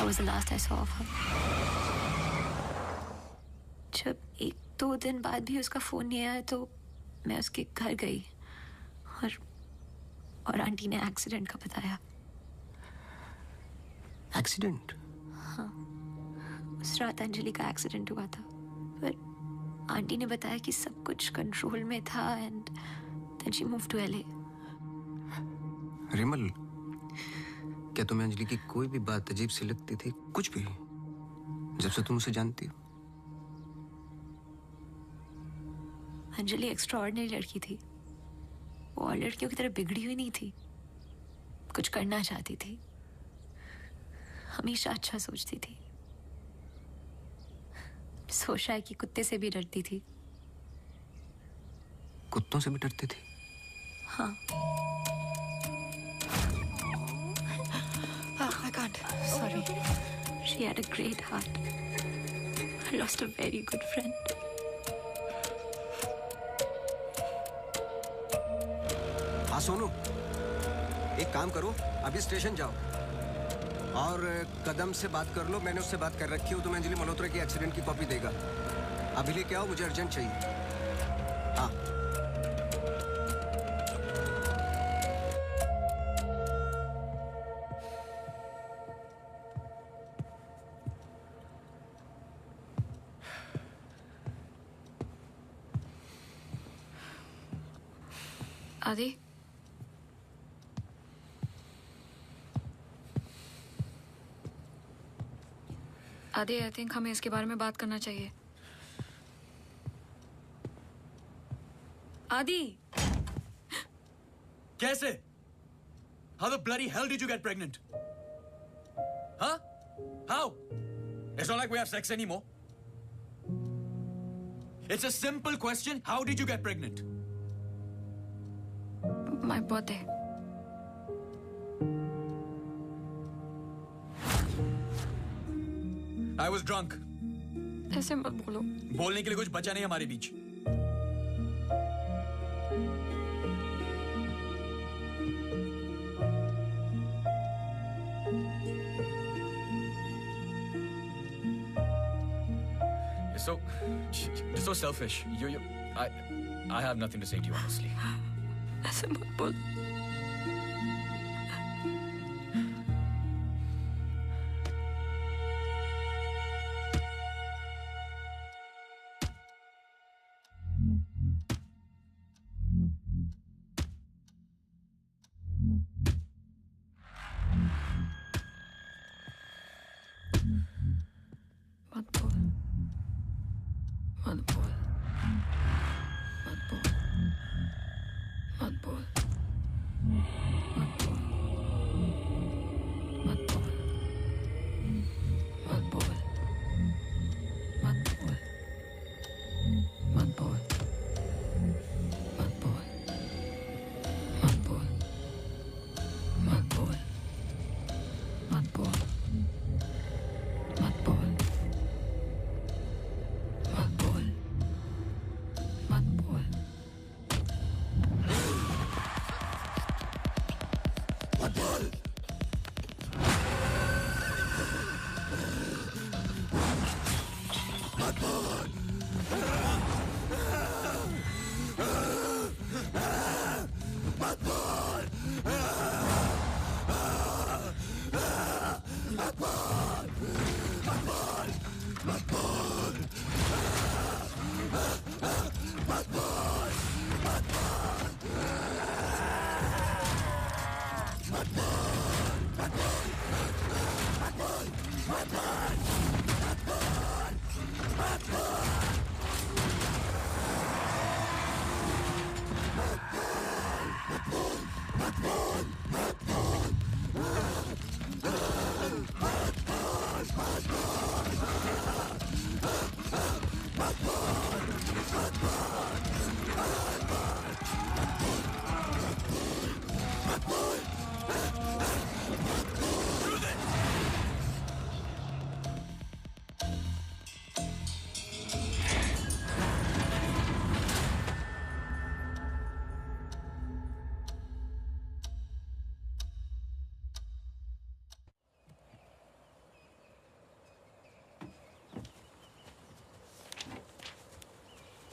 Speaker 9: That was the last I saw of her. जब 1-2 दिन बाद भी उसका फोन नहीं आया तो मैं उसके घर गई और आंटी ने एक्सीडेंट का बताया।
Speaker 1: एक्सीडेंट?
Speaker 9: हाँ, उस रात अंजलि का एक्सीडेंट हुआ था, पर आंटी ने बताया कि सब कुछ कंट्रोल में था and then she move to LA।
Speaker 1: Rimal, क्या तुम्हें अंजलि की कोई भी बात अजीब सी लगती थी? कुछ भी, जब से तुम उसे जानती हो?
Speaker 9: अंजलि एक्स्ट्राऑर्डिनरी लड़की थी। वो और लड़कियों की तरह बिगड़ी हुई नहीं थी। कुछ करना चाहती थी, हमेशा अच्छा सोचती थी। सोचा है कि कुत्ते से भी डरती थी।
Speaker 1: कुत्तों से भी डरती थी?
Speaker 9: हाँ।
Speaker 18: I can't. Sorry.
Speaker 9: She had a great heart. I lost a very good friend.
Speaker 1: हाँ सोनू, एक काम करो, अभी स्टेशन जाओ और कदम से बात कर लो। मैंने उससे बात कर रखी है, तुम्हें अंजलि मल्होत्रा की एक्सीडेंट की कॉपी देगा। अभी लेके आओ, मुझे अर्जेंट चाहिए। हाँ।
Speaker 9: आदि, आदि, आई थिंक हमें इसके बारे में बात करना चाहिए। आदि,
Speaker 10: कैसे? How the bloody hell did you get pregnant? Huh? How? It's not like we have sex anymore. It's a simple question. How did you get pregnant?
Speaker 9: My birthday.
Speaker 10: I was drunk.
Speaker 9: ऐसे मत बोलो।
Speaker 10: बोलने के लिए कुछ बचा नहीं हमारे बीच। You're so selfish. I have nothing to say to you, honestly.
Speaker 9: ऐसे मत बोल।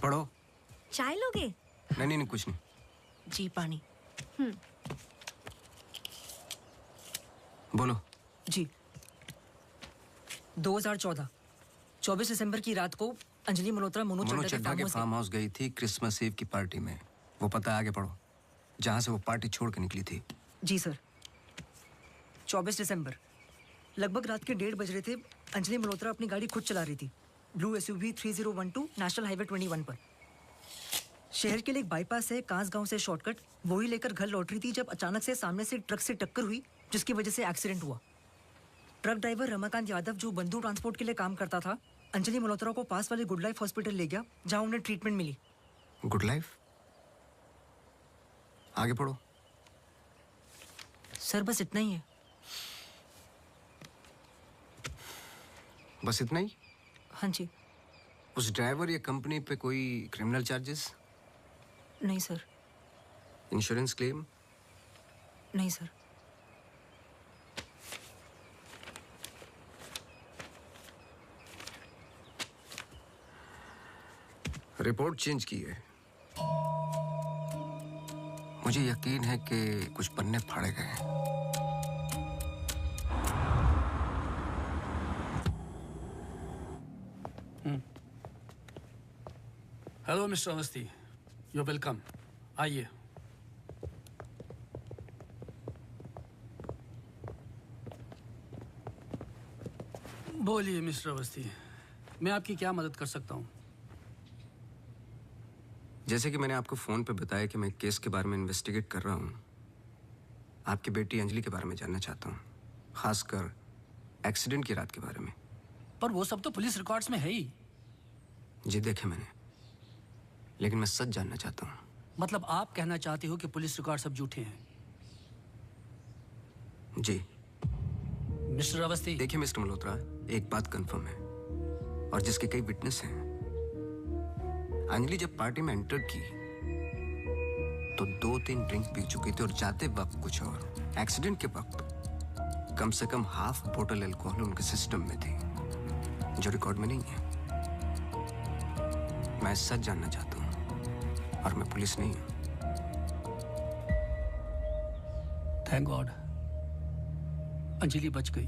Speaker 1: पढ़ो।
Speaker 3: चाय लोगे?
Speaker 1: नहीं नहीं नहीं, कुछ नहीं।
Speaker 11: जी पानी।
Speaker 1: बोलो।
Speaker 11: जी 2014 24 दिसंबर की रात को अंजलि मल्होत्रा मोनू
Speaker 1: चड्ढा के फार्म हाउस गई थी क्रिसमस ईव की पार्टी में। वो पता आगे पढ़ो, जहां से वो पार्टी छोड़ के निकली थी।
Speaker 11: जी सर। 24 दिसंबर लगभग रात के 1:30 बज रहे थे। अंजलि मल्होत्रा अपनी गाड़ी खुद चला रही थी, ब्लू SUV 3012 नेशनल हाईवे 21 पर। शहर के लिए एक बाईपास है कांस गांव से शॉर्टकट, वही लेकर घर लौट रही थी जब अचानक से सामने से ट्रक से टक्कर हुई, जिसकी वजह से एक्सीडेंट हुआ। ट्रक ड्राइवर रमाकांत यादव, जो बंधु ट्रांसपोर्ट के लिए काम करता था, अंजलि मल्होत्रा को पास वाले गुड लाइफ हॉस्पिटल ले गया, जहां उन्हें ट्रीटमेंट मिली।
Speaker 1: Good life? आगे पढ़ो।
Speaker 11: सर बस इतना ही है।
Speaker 1: बस इतना ही?
Speaker 11: हाँ जी।
Speaker 1: उस ड्राइवर या कंपनी पे कोई क्रिमिनल चार्जेस?
Speaker 11: नहीं सर।
Speaker 1: Insurance claim?
Speaker 11: नहीं सर।
Speaker 1: रिपोर्ट चेंज की है। मुझे यकीन है कि कुछ पन्ने फाड़े गए हैं।
Speaker 20: Hello mister Awasthi, you welcome. आइए। बोलिए मिस्टर अवस्थी, मैं आपकी क्या मदद कर सकता हूँ?
Speaker 1: जैसे कि मैंने आपको फोन पे बताया कि मैं केस के बारे में इन्वेस्टिगेट कर रहा हूँ, आपकी बेटी अंजलि के बारे में जानना चाहता हूँ, खासकर एक्सीडेंट की रात के बारे में।
Speaker 20: पर वो सब तो पुलिस रिकॉर्ड्स में है ही।
Speaker 1: जी देखे मैंने, लेकिन मैं सच जानना चाहता हूँ।
Speaker 20: मतलब आप कहना चाहते हो कि पुलिस रिकॉर्ड सब झूठे हैं?
Speaker 1: जी।
Speaker 20: मिस्टर अवस्थी।
Speaker 1: देखिए मिस्टर मल्होत्रा, एक बात कंफर्म है और जिसके कई विटनेस हैं। अंजलि जब पार्टी में एंटर की तो 2-3 ड्रिंक पी चुकी थी और जाते वक्त कुछ और। एक्सीडेंट के वक्त कम से कम हाफ बोतल अल्कोहल उनके सिस्टम में थी, जो रिकॉर्ड में नहीं है। मैं सच जानना चाहता हूँ और मैं पुलिस नहीं हूँ।
Speaker 20: थैंक गॉड अंजलि बच गई,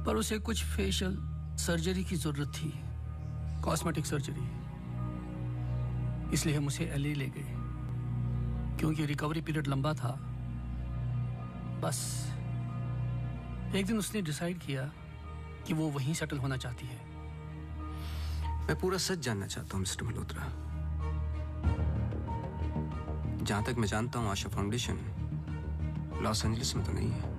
Speaker 20: पर उसे कुछ फेशियल सर्जरी की जरूरत थी, कॉस्मेटिक सर्जरी। इसलिए हम उसे LA ले गए, क्योंकि रिकवरी पीरियड लंबा था। बस एक दिन उसने डिसाइड किया कि वो वहीं सेटल होना चाहती है।
Speaker 1: मैं पूरा सच जानना चाहता हूँ मिस्टर मल्होत्रा। जहां तक मैं जानता हूँ, आशा फाउंडेशन लॉस एंजलिस में तो नहीं है।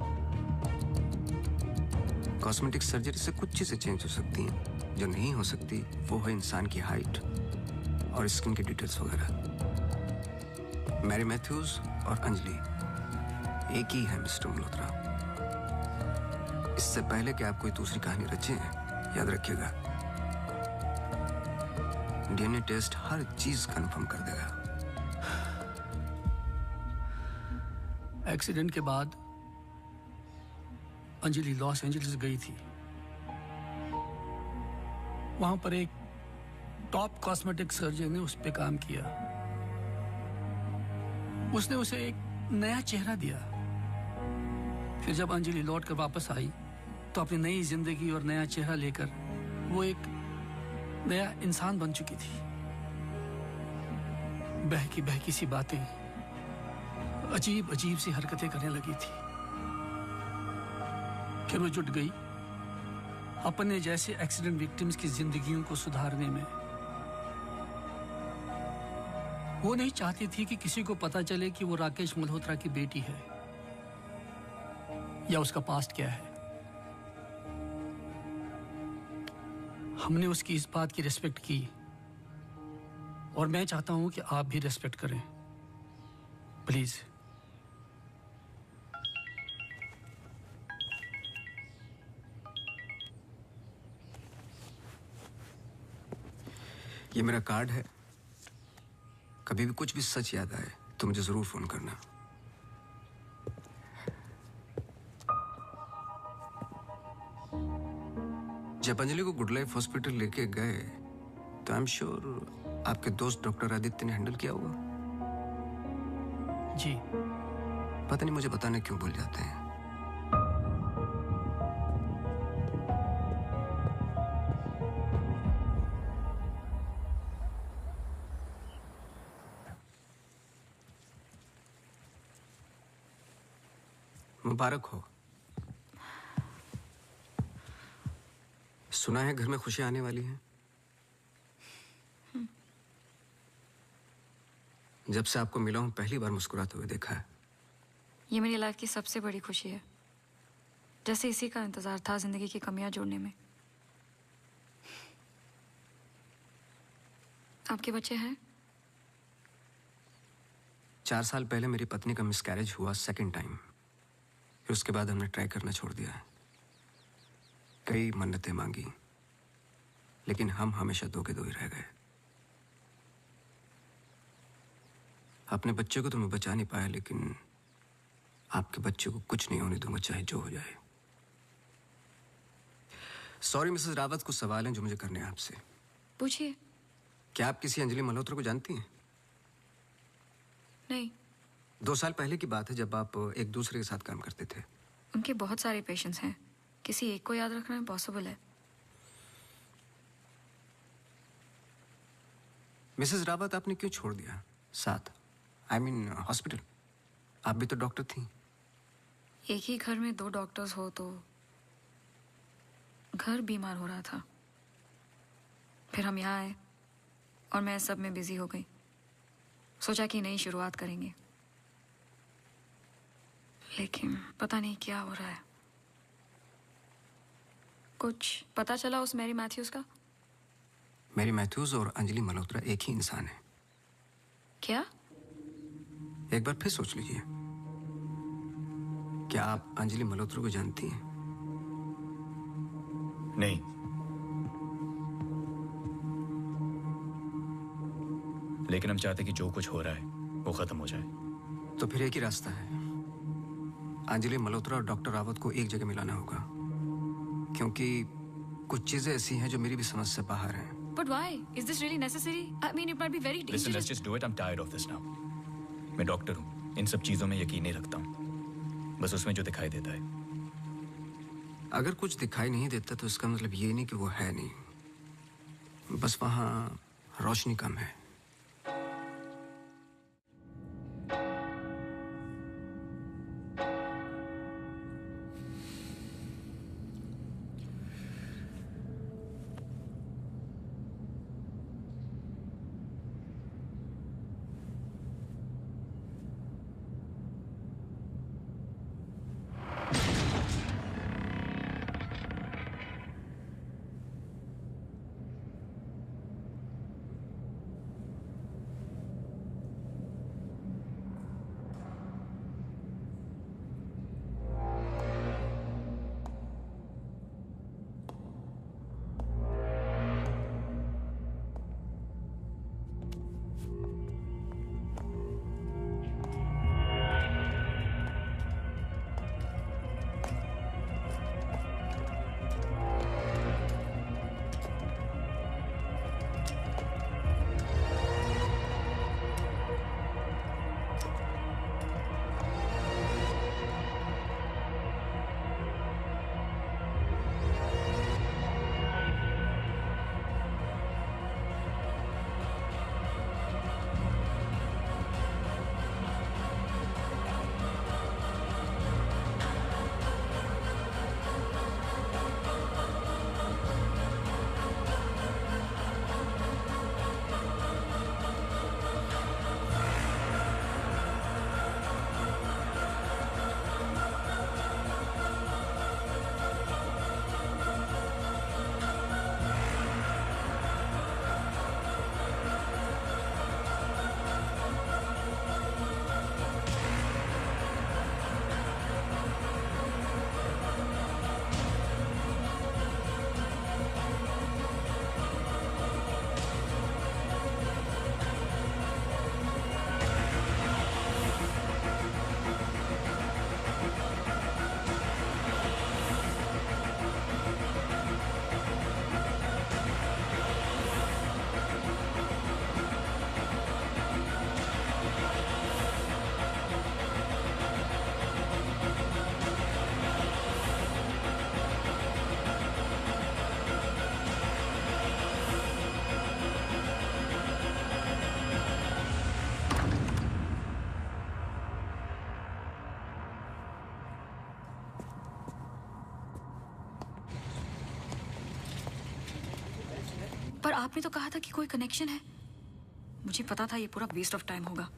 Speaker 1: कॉस्मेटिक सर्जरी से कुछ चीजें चेंज हो सकती हैं, जो नहीं हो सकती वो है इंसान की हाइट और स्किन की डिटेल्स वगैरह। मैरी मैथ्यूज और अंजलि एक ही है मिस्टर मल्होत्रा। इससे पहले कि आप कोई दूसरी कहानी रचें, याद रखिएगा, DNA टेस्ट हर चीज कंफर्म कर देगा।
Speaker 20: एक्सीडेंट के बाद अंजलि लॉस एंजलिस गई थी। वहां पर एक टॉप कॉस्मेटिक सर्जन ने उस पे काम किया। उसने उसे एक नया चेहरा दिया। फिर जब अंजलि लौट कर वापस आई तो अपनी नई जिंदगी और नया चेहरा लेकर वो एक नया इंसान बन चुकी थी। बहकी बहकी सी बातें, अजीब अजीब सी हरकतें करने लगी थी। फिर वो जुट गई अपने जैसे एक्सीडेंट विक्टिम्स की जिंदगियों को सुधारने में। वो नहीं चाहती थी कि किसी को पता चले कि वो राकेश मल्होत्रा की बेटी है या उसका पास्ट क्या है। हमने उसकी इस बात की रिस्पेक्ट की और मैं चाहता हूं कि आप भी रिस्पेक्ट करें, प्लीज।
Speaker 1: ये मेरा कार्ड है, कभी भी कुछ भी सच याद आए तो मुझे जरूर फोन करना। जब अंजलि को गुड लाइफ हॉस्पिटल लेके गए तो आई एम श्योर आपके दोस्त डॉक्टर आदित्य ने हैंडल किया होगा।
Speaker 20: जी।
Speaker 1: पता नहीं मुझे बताने क्यों भूल जाते हैं। मुबारक हो। सुना है घर में खुशियां आने वाली हैं। जब से आपको मिला हूं पहली बार मुस्कुराते हुए देखा है।
Speaker 9: ये मेरी लाइफ की सबसे बड़ी खुशी है, जैसे इसी का इंतजार था जिंदगी की कमियां जोड़ने में। आपके बच्चे हैं?
Speaker 1: 4 साल पहले मेरी पत्नी का मिसकैरेज हुआ सेकंड टाइम। फिर उसके बाद हमने ट्राई करना छोड़ दिया है। कई मन्नतें मांगी, लेकिन हम हमेशा दो के दो ही रह गए। अपने बच्चे को तो मैं बचा नहीं पाया, लेकिन आपके बच्चे को कुछ नहीं होने दूंगा, चाहे जो हो जाए। सॉरी मिसेस रावत, कुछ सवाल हैं जो मुझे करने हैं आपसे।
Speaker 9: पूछिए।
Speaker 1: क्या आप किसी अंजलि मल्होत्रा को जानती हैं?
Speaker 9: नहीं।
Speaker 1: 2 साल पहले की बात है जब आप एक दूसरे के साथ काम करते थे।
Speaker 9: उनके बहुत सारे पेशेंट्स हैं, किसी एक को याद रखना इम्पॉसिबल है।
Speaker 1: मिसेस रावत, आपने क्यों छोड़ दिया साथ? I mean hospital. आप भी तो डॉक्टर थी।
Speaker 9: एक ही घर में 2 डॉक्टर्स हो तो घर बीमार हो रहा था। फिर हम यहाँ आए और मैं सब में बिजी हो गई। सोचा कि नई शुरुआत करेंगे, लेकिन पता नहीं क्या हो रहा है। कुछ पता चला उस मैरी मैथ्यूज का?
Speaker 1: मैरी मैथ्यूज और अंजलि मल्होत्रा एक ही इंसान है।
Speaker 9: क्या?
Speaker 1: एक बार फिर सोच लीजिए। क्या आप अंजलि मल्होत्रा को जानती हैं?
Speaker 10: नहीं। लेकिन हम चाहते कि जो कुछ हो रहा है वो खत्म हो जाए।
Speaker 1: तो फिर एक ही रास्ता है। अंजलि मल्होत्रा और डॉक्टर रावत को एक जगह मिलाना होगा, क्योंकि कुछ चीजें ऐसी हैं जो मेरी भी समझ से बाहर हैं।
Speaker 9: But why? Is this really necessary? I mean, it might be very dangerous.
Speaker 10: Listen, let's just do it. I'm tired of this now. मैं डॉक्टर हूँ, इन सब चीजों में यकीन नहीं रखता हूँ, बस उसमें जो दिखाई देता है।
Speaker 1: अगर कुछ दिखाई नहीं देता तो इसका मतलब ये नहीं कि वो है नहीं, बस वहाँ रोशनी कम है।
Speaker 9: पर आपने तो कहा था कि कोई कनेक्शन है। मुझे पता था ये पूरा वेस्ट ऑफ टाइम होगा।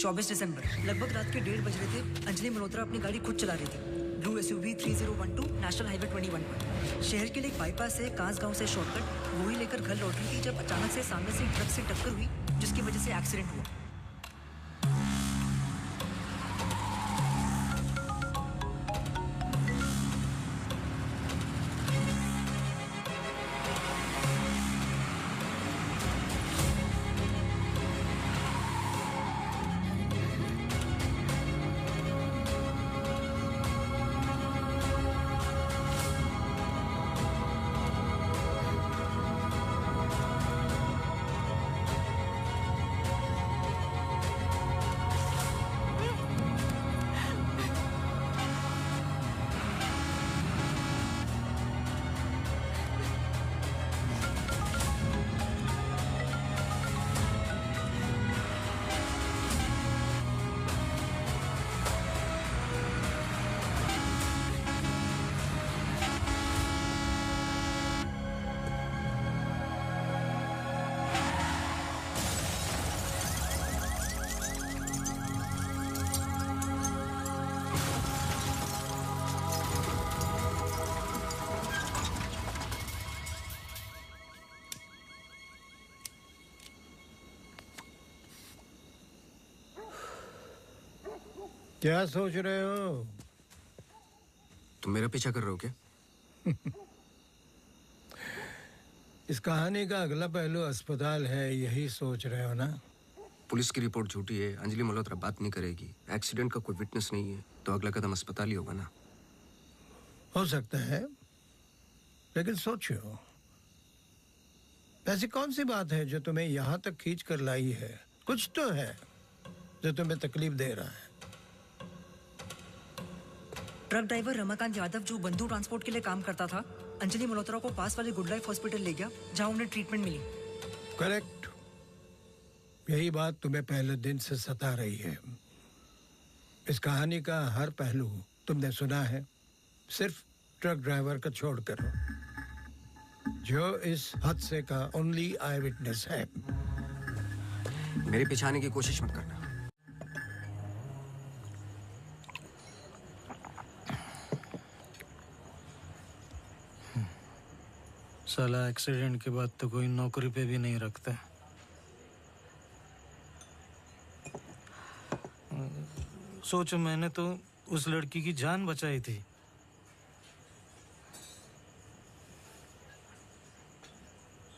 Speaker 11: चौबीस दिसंबर लगभग रात के 1:30 बज रहे थे। अंजलि मल्होत्रा अपनी गाड़ी खुद चला रही थी। ब्लू SUV 3012 नेशनल हाईवे 21 पर। शहर के लिए एक बाईपास है कांसगांव से शॉर्टकट वो ही लेकर घर लौट रही थी जब अचानक से सामने से ट्रक से टक्कर हुई जिसकी वजह से एक्सीडेंट हुआ।
Speaker 5: क्या सोच रहे हो?
Speaker 1: तुम मेरा पीछा कर रहे हो क्या?
Speaker 5: इस कहानी का अगला पहलू अस्पताल है, यही सोच रहे हो ना?
Speaker 1: पुलिस की रिपोर्ट झूठी है, अंजलि मल्होत्रा बात नहीं करेगी, एक्सीडेंट का कोई विटनेस नहीं है, तो अगला कदम अस्पताल ही होगा ना।
Speaker 5: हो सकता है, लेकिन सोचो, ऐसी कौन सी बात है जो तुम्हें यहाँ तक खींच कर लाई है? कुछ तो है जो तुम्हें तकलीफ दे रहा है।
Speaker 11: ट्रक ड्राइवर रमाकांत यादव जो बंधु ट्रांसपोर्ट के लिए काम करता था, अंजलि मल्होत्रा को पास वाले गुड लाइफ हॉस्पिटल ले गया जहां उन्हें ट्रीटमेंट मिली।
Speaker 5: करेक्ट। यही बात तुम्हें पहले दिन से सता रही है। इस कहानी का हर पहलू तुमने सुना है, सिर्फ ट्रक ड्राइवर का छोड़कर, जो इस हादसे का ओनली आई विटनेस है।
Speaker 1: मेरे पीछे आने की कोशिश मत करना।
Speaker 21: साला एक्सीडेंट के बाद तो कोई नौकरी पे भी नहीं रखता। सोचो, मैंने तो उस लड़की की जान बचाई थी।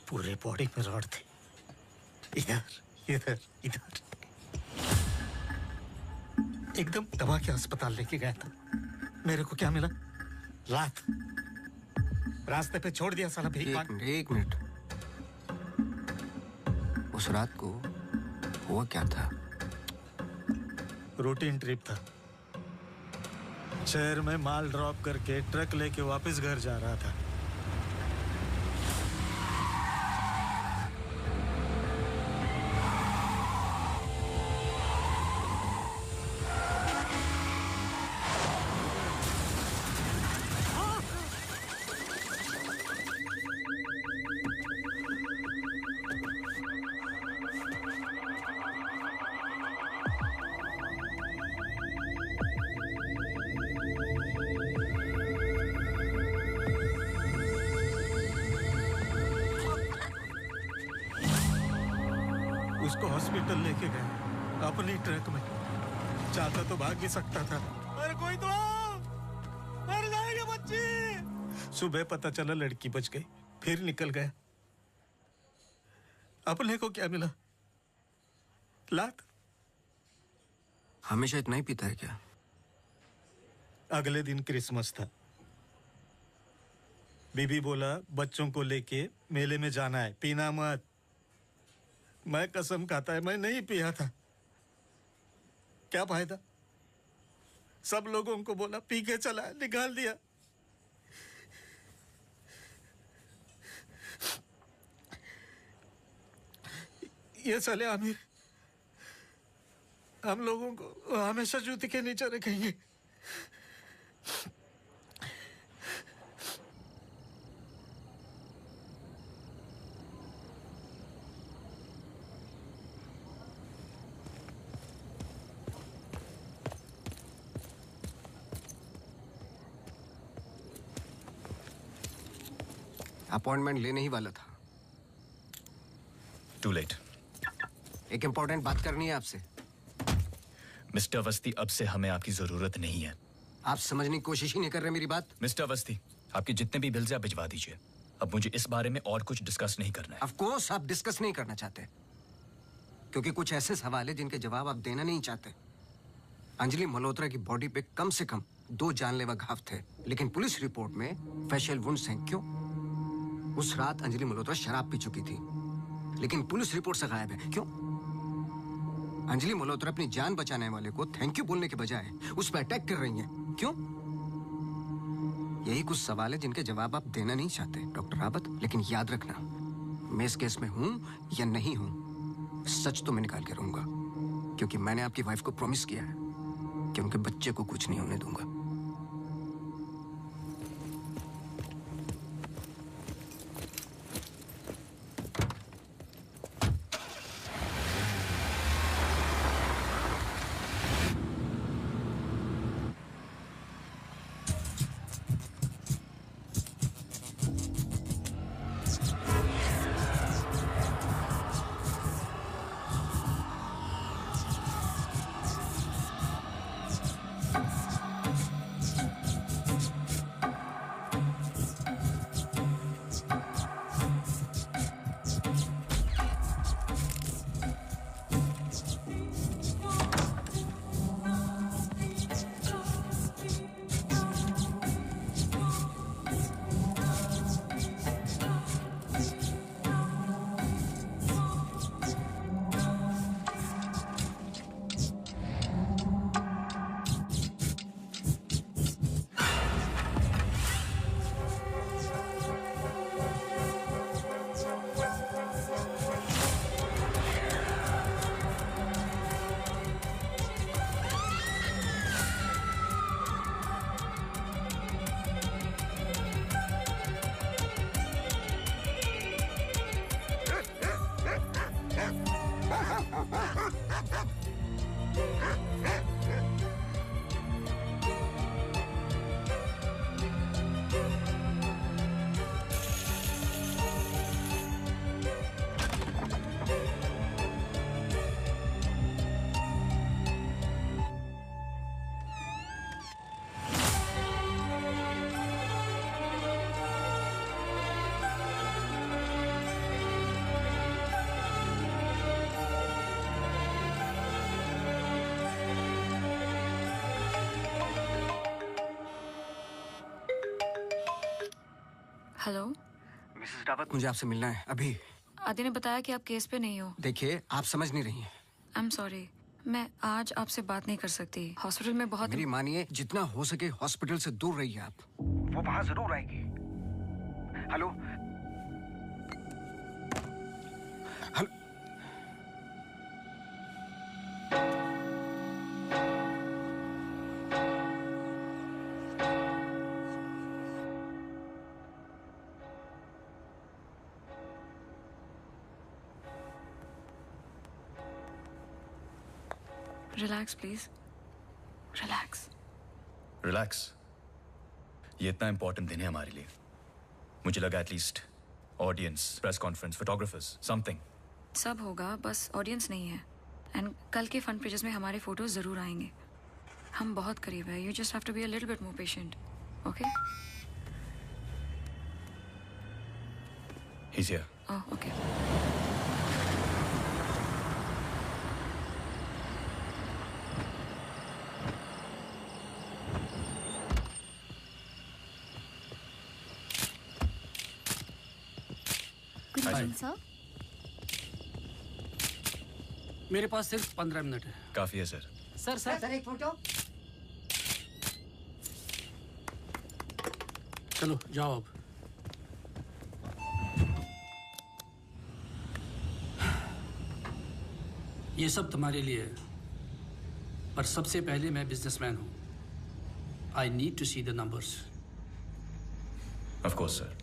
Speaker 21: पूरे बॉडी में रॉड थी, इधर इधर इधर। एकदम दबा के अस्पताल लेके गया था। मेरे को क्या मिला? रात रास्ते पे छोड़ दिया साला भीख मांग।
Speaker 1: एक मिनट। उस रात को हुआ क्या था?
Speaker 21: रूटीन ट्रिप था। शहर में माल ड्रॉप करके ट्रक लेके वापस घर जा रहा था। उसको हॉस्पिटल लेके गए अपनी ट्रक में। चाहता तो भाग भी सकता था। अरे कोई तो आओ, मर जाएगी बच्ची। सुबह पता चला लड़की बच गई, फिर निकल गया। अपने को क्या मिला? लात।
Speaker 1: हमेशा इतना ही पीता है क्या?
Speaker 21: अगले दिन क्रिसमस था। बीबी बोला बच्चों को लेके मेले में जाना है, पीना मत। मैं कसम खाता है मैं नहीं पिया था। क्या फायदा? सब लोगों को बोला पी के चला, निकाल दिया। ये साले आमिर हम लोगों को हमेशा जूते के नीचे रखेंगे।
Speaker 1: अपॉइंटमेंट लेने ही वाला था।
Speaker 22: To late.
Speaker 1: एक इंपॉर्टेंट बात करनी है आपसे।
Speaker 22: मिस्टर अवस्थी, अब से हमें आपकी जरूरत नहीं है।
Speaker 1: आप समझने की कोशिश ही नहीं कर रहे मेरी बात।
Speaker 22: मिस्टर अवस्थी, आपके जितने भी बिल्स आप भिजवा दीजिए। अब मुझे इस बारे में और कुछ डिस्कस नहीं करना है।
Speaker 1: ऑफ कोर्स आप डिस्कस नहीं करना चाहते, क्योंकि कुछ ऐसे सवाल है जिनके जवाब आप देना नहीं चाहते। अंजलि मल्होत्रा की बॉडी पे कम से कम 2 जानलेवा घाव थे, लेकिन पुलिस रिपोर्ट में फेशियल वुंड्स हैं। क्यों? उस रात अंजलि मल्होत्रा शराब पी चुकी थी, लेकिन पुलिस रिपोर्ट से गायब है। क्यों? अंजलि मल्होत्रा अपनी जान बचाने वाले को थैंक यू बोलने के बजाय उस पर अटैक कर रही हैं। क्यों? यही कुछ सवाल है जिनके जवाब आप देना नहीं चाहते डॉक्टर रावत। लेकिन याद रखना, मैं इस केस में हूं या नहीं हूं, सच तो मैं निकाल के रहूंगा, क्योंकि मैंने आपकी वाइफ को प्रॉमिस किया है कि उनके बच्चे को कुछ नहीं होने दूंगा।
Speaker 9: हेलो
Speaker 1: मिसेस रावत, मुझे आपसे मिलना है अभी।
Speaker 9: आदि ने बताया कि आप केस पे नहीं हो।
Speaker 1: देखिए, आप समझ नहीं रही हैं।
Speaker 9: आई एम सॉरी, मैं आज आपसे बात नहीं कर सकती। हॉस्पिटल में बहुत
Speaker 1: मेरी मानिए, जितना हो सके हॉस्पिटल से दूर रहिए आप। वो वहां जरूर आएगी। Hello hello.
Speaker 9: Relax please, relax.
Speaker 22: Relax? ये इतना इंपॉर्टेंट दिन है हमारे लिए। मुझे लगा at least audience, press conference, photographers, something.
Speaker 9: सब होगा, बस ऑडियंस नहीं है। एंड कल के फ्रंट पेजेस में हमारे फोटोज जरूर आएंगे। हम बहुत करीब है। You just have to be a little bit more patient, okay?
Speaker 22: He's here.
Speaker 9: Oh, okay.
Speaker 2: Good evening, sir.
Speaker 20: मेरे पास सिर्फ 15 मिनट है।
Speaker 22: काफी है सर।
Speaker 14: सर एक फोटो।
Speaker 20: चलो जाओ अब। ये सब तुम्हारे लिए है, पर सबसे पहले मैं बिजनेसमैन हूं। I need to see the numbers.
Speaker 22: Of course sir.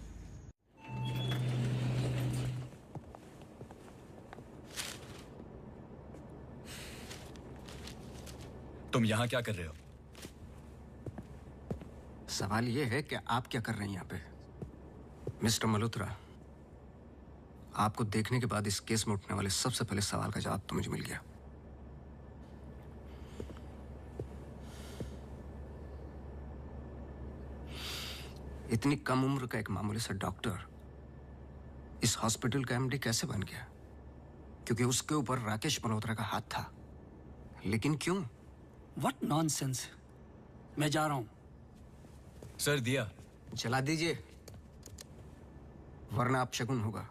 Speaker 22: तुम यहां क्या कर रहे हो?
Speaker 1: सवाल ये है कि आप क्या कर रहे हैं यहाँ पे? मिस्टर मल्होत्रा, आपको देखने के बाद इस केस में उठने वाले सबसे पहले सवाल का जवाब तो मुझे मिल गया। इतनी कम उम्र का एक मामूली सा डॉक्टर इस हॉस्पिटल का एमडी कैसे बन गया? क्योंकि उसके ऊपर राकेश मल्होत्रा का हाथ था। लेकिन क्यों?
Speaker 20: What nonsense. मैं जा रहा हूं।
Speaker 22: सर दिया
Speaker 1: जला दीजिए, वरना अपशगुन होगा।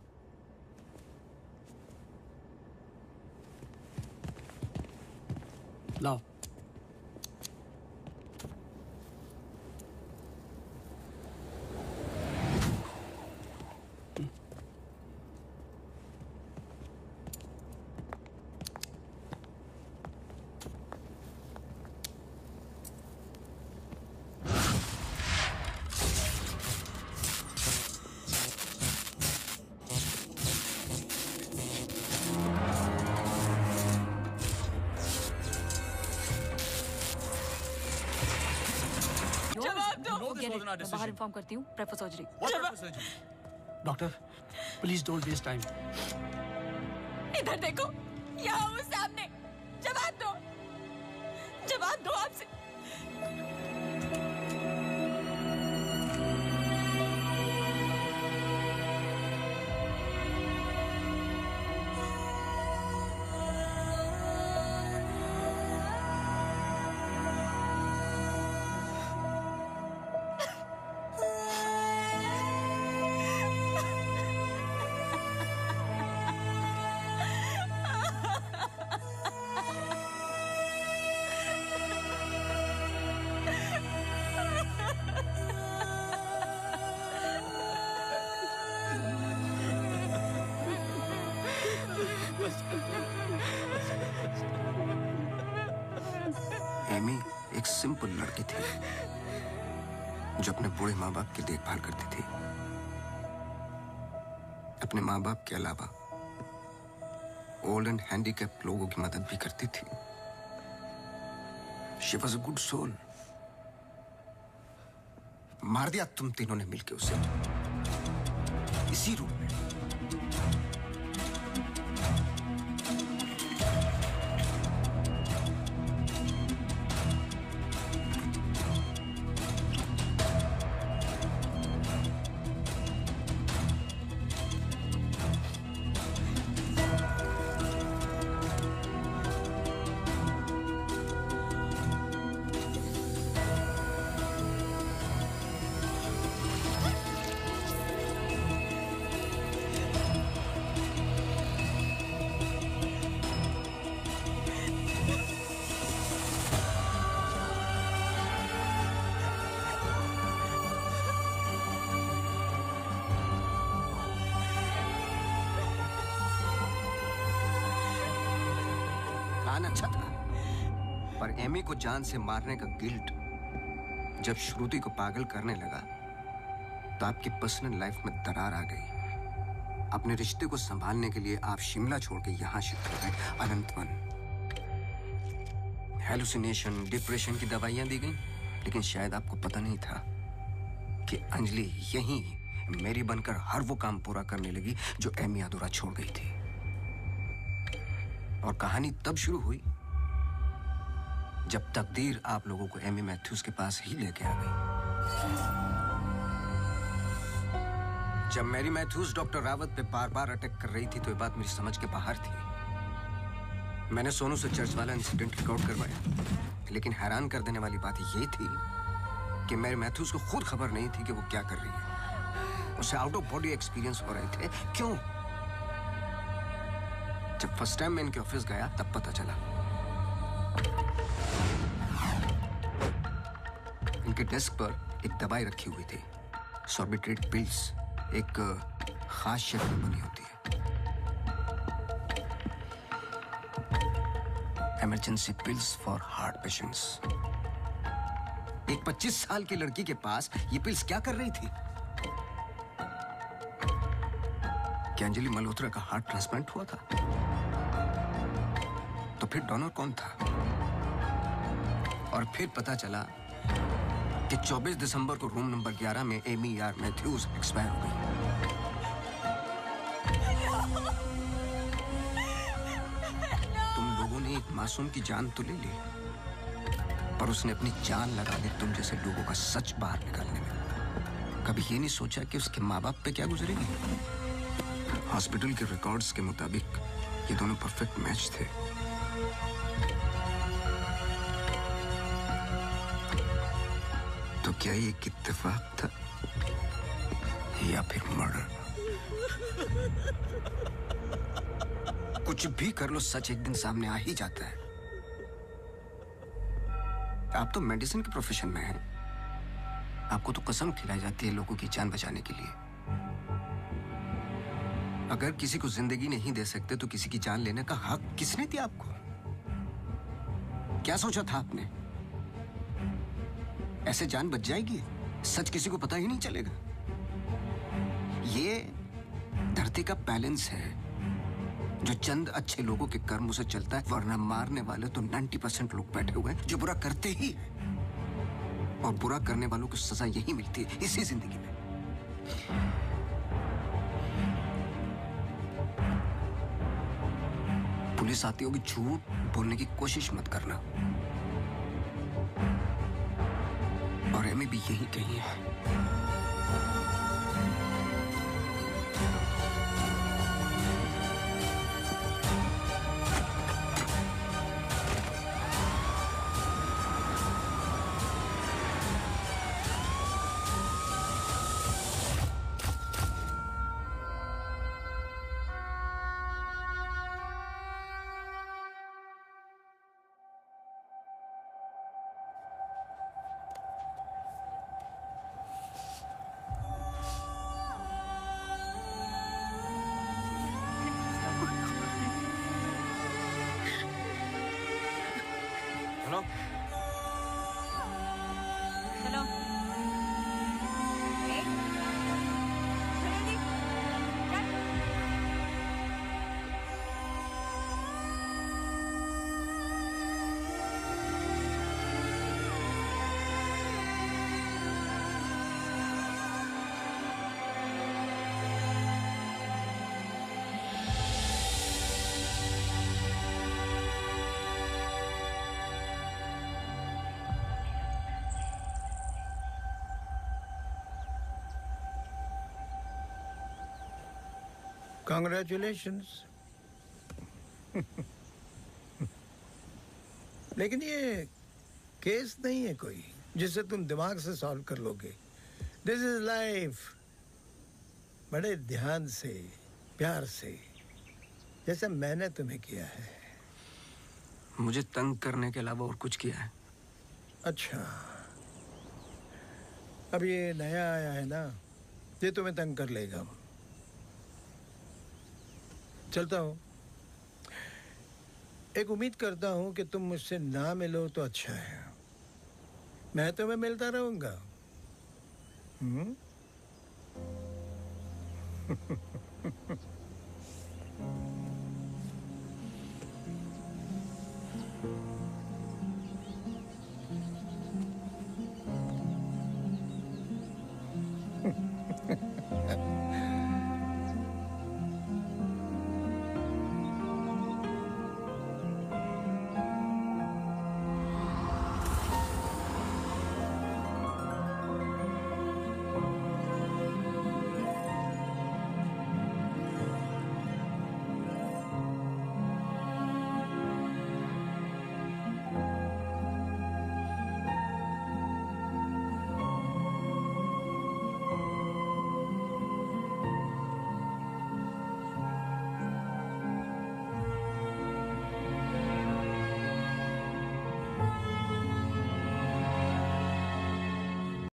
Speaker 20: लाओ।
Speaker 9: बाहर इन्फॉर्म करती हूँ। Prefer surgery.
Speaker 20: Doctor please don't waste time.
Speaker 4: इधर देखो, यहाँ वो सामने। जवाब दो, जवाब दो आपसे।
Speaker 1: एमी एक सिंपल लड़की थी जो अपने बूढ़े माँ बाप की देखभाल करती थी। अपने माँ बाप के अलावा ओल्ड एंड हैंडीकैप लोगों की मदद भी करती थी। She was a good soul. मार दिया तुम तीनों ने मिलकर उसे इसी रूम में। इंसान अच्छा था, पर एमी को जान से मारने का गिल्ट जब श्रुति को पागल करने लगा तो आपकी पर्सनल लाइफ में दरार आ गई। अपने रिश्ते को संभालने के लिए आप शिमला छोड़ के यहां शिफ्ट हो गए, अनंतवन। हेलुसिनेशन, डिप्रेशन की दवाइयां दी गई, लेकिन शायद आपको पता नहीं था कि अंजलि यहीं मेरी बनकर हर वो काम पूरा करने लगी जो एमी अधूरा छोड़ गई थी। और कहानी तब शुरू हुई जब तकदीर आप लोगों को एमी मैथ्यूज के पास ही लेके आ गई। जब मैरी मैथ्यूज डॉक्टर रावत पे बार बार अटैक कर रही थी तो ये बात मेरी समझ के बाहर थी। मैंने सोनू से चर्च वाला इंसिडेंट रिकॉर्ड करवाया, लेकिन हैरान कर देने वाली बात ये थी कि मैरी मैथ्यूज को खुद खबर नहीं थी कि वो क्या कर रही है। उसे आउट ऑफ बॉडी एक्सपीरियंस हो रहे थे। क्यों? जब फर्स्ट टाइम मैं इनके ऑफिस गया तब पता चला। इनके डेस्क पर एक दवाई रखी हुई थी, सॉर्बिट्रेट पिल्स, एक खास शक्ल में बनी होती है। Emergency pills for heart patients. एक 25 साल की लड़की के पास ये पिल्स क्या कर रही थी? क्या अंजलि मल्होत्रा का हार्ट ट्रांसप्लांट हुआ था? तो फिर डोनर कौन था? और फिर पता चला कि 24 दिसंबर को रूम नंबर 11 में एमी आर मैथ्यूज एक्सपायर हो गई। तुम लोगों ने एक मासूम की जान तो ले ली, पर उसने अपनी जान लगा दी तुम जैसे लोगों का सच बाहर निकालने में। कभी ये नहीं सोचा कि उसके माँ बाप पे क्या गुजरेगी? हॉस्पिटल के रिकॉर्ड्स के मुताबिक ये दोनों परफेक्ट मैच थे। तो क्या ये एक इत्तेफाक था या फिर मर्डर? कुछ भी कर लो, सच एक दिन सामने आ ही जाता है। आप तो मेडिसिन के प्रोफेशन में हैं। आपको तो कसम खिलाई जाती है लोगों की जान बचाने के लिए। अगर किसी को जिंदगी नहीं दे सकते तो किसी की जान लेने का हक किसने दिया आपको? क्या सोचा था आपने? ऐसे जान बच जाएगी? सच किसी को पता ही नहीं चलेगा। ये धरती का बैलेंस है जो चंद अच्छे लोगों के कर्मों से चलता है, वरना मारने वाले तो 90% लोग बैठे हुए हैं जो बुरा करते ही हैं। और बुरा करने वालों को सजा यही मिलती है इसी जिंदगी में। पुलिस आती होगी, झूठ बोलने की कोशिश मत करना। और एमी भी यही कही है। Hello
Speaker 4: hello
Speaker 5: Congratulations. लेकिन ये केस नहीं है कोई जिसे तुम दिमाग से सॉल्व कर लोगे। This is life. बड़े ध्यान से, प्यार से, जैसे मैंने तुम्हें किया है।
Speaker 1: मुझे तंग करने के अलावा और कुछ किया है?
Speaker 5: अच्छा, अब ये नया आया है ना, ये तुम्हें तंग कर लेगा। चलता हूँ। एक उम्मीद करता हूं कि तुम मुझसे ना मिलो तो अच्छा है। मैं तुम्हें मिलता रहूंगा।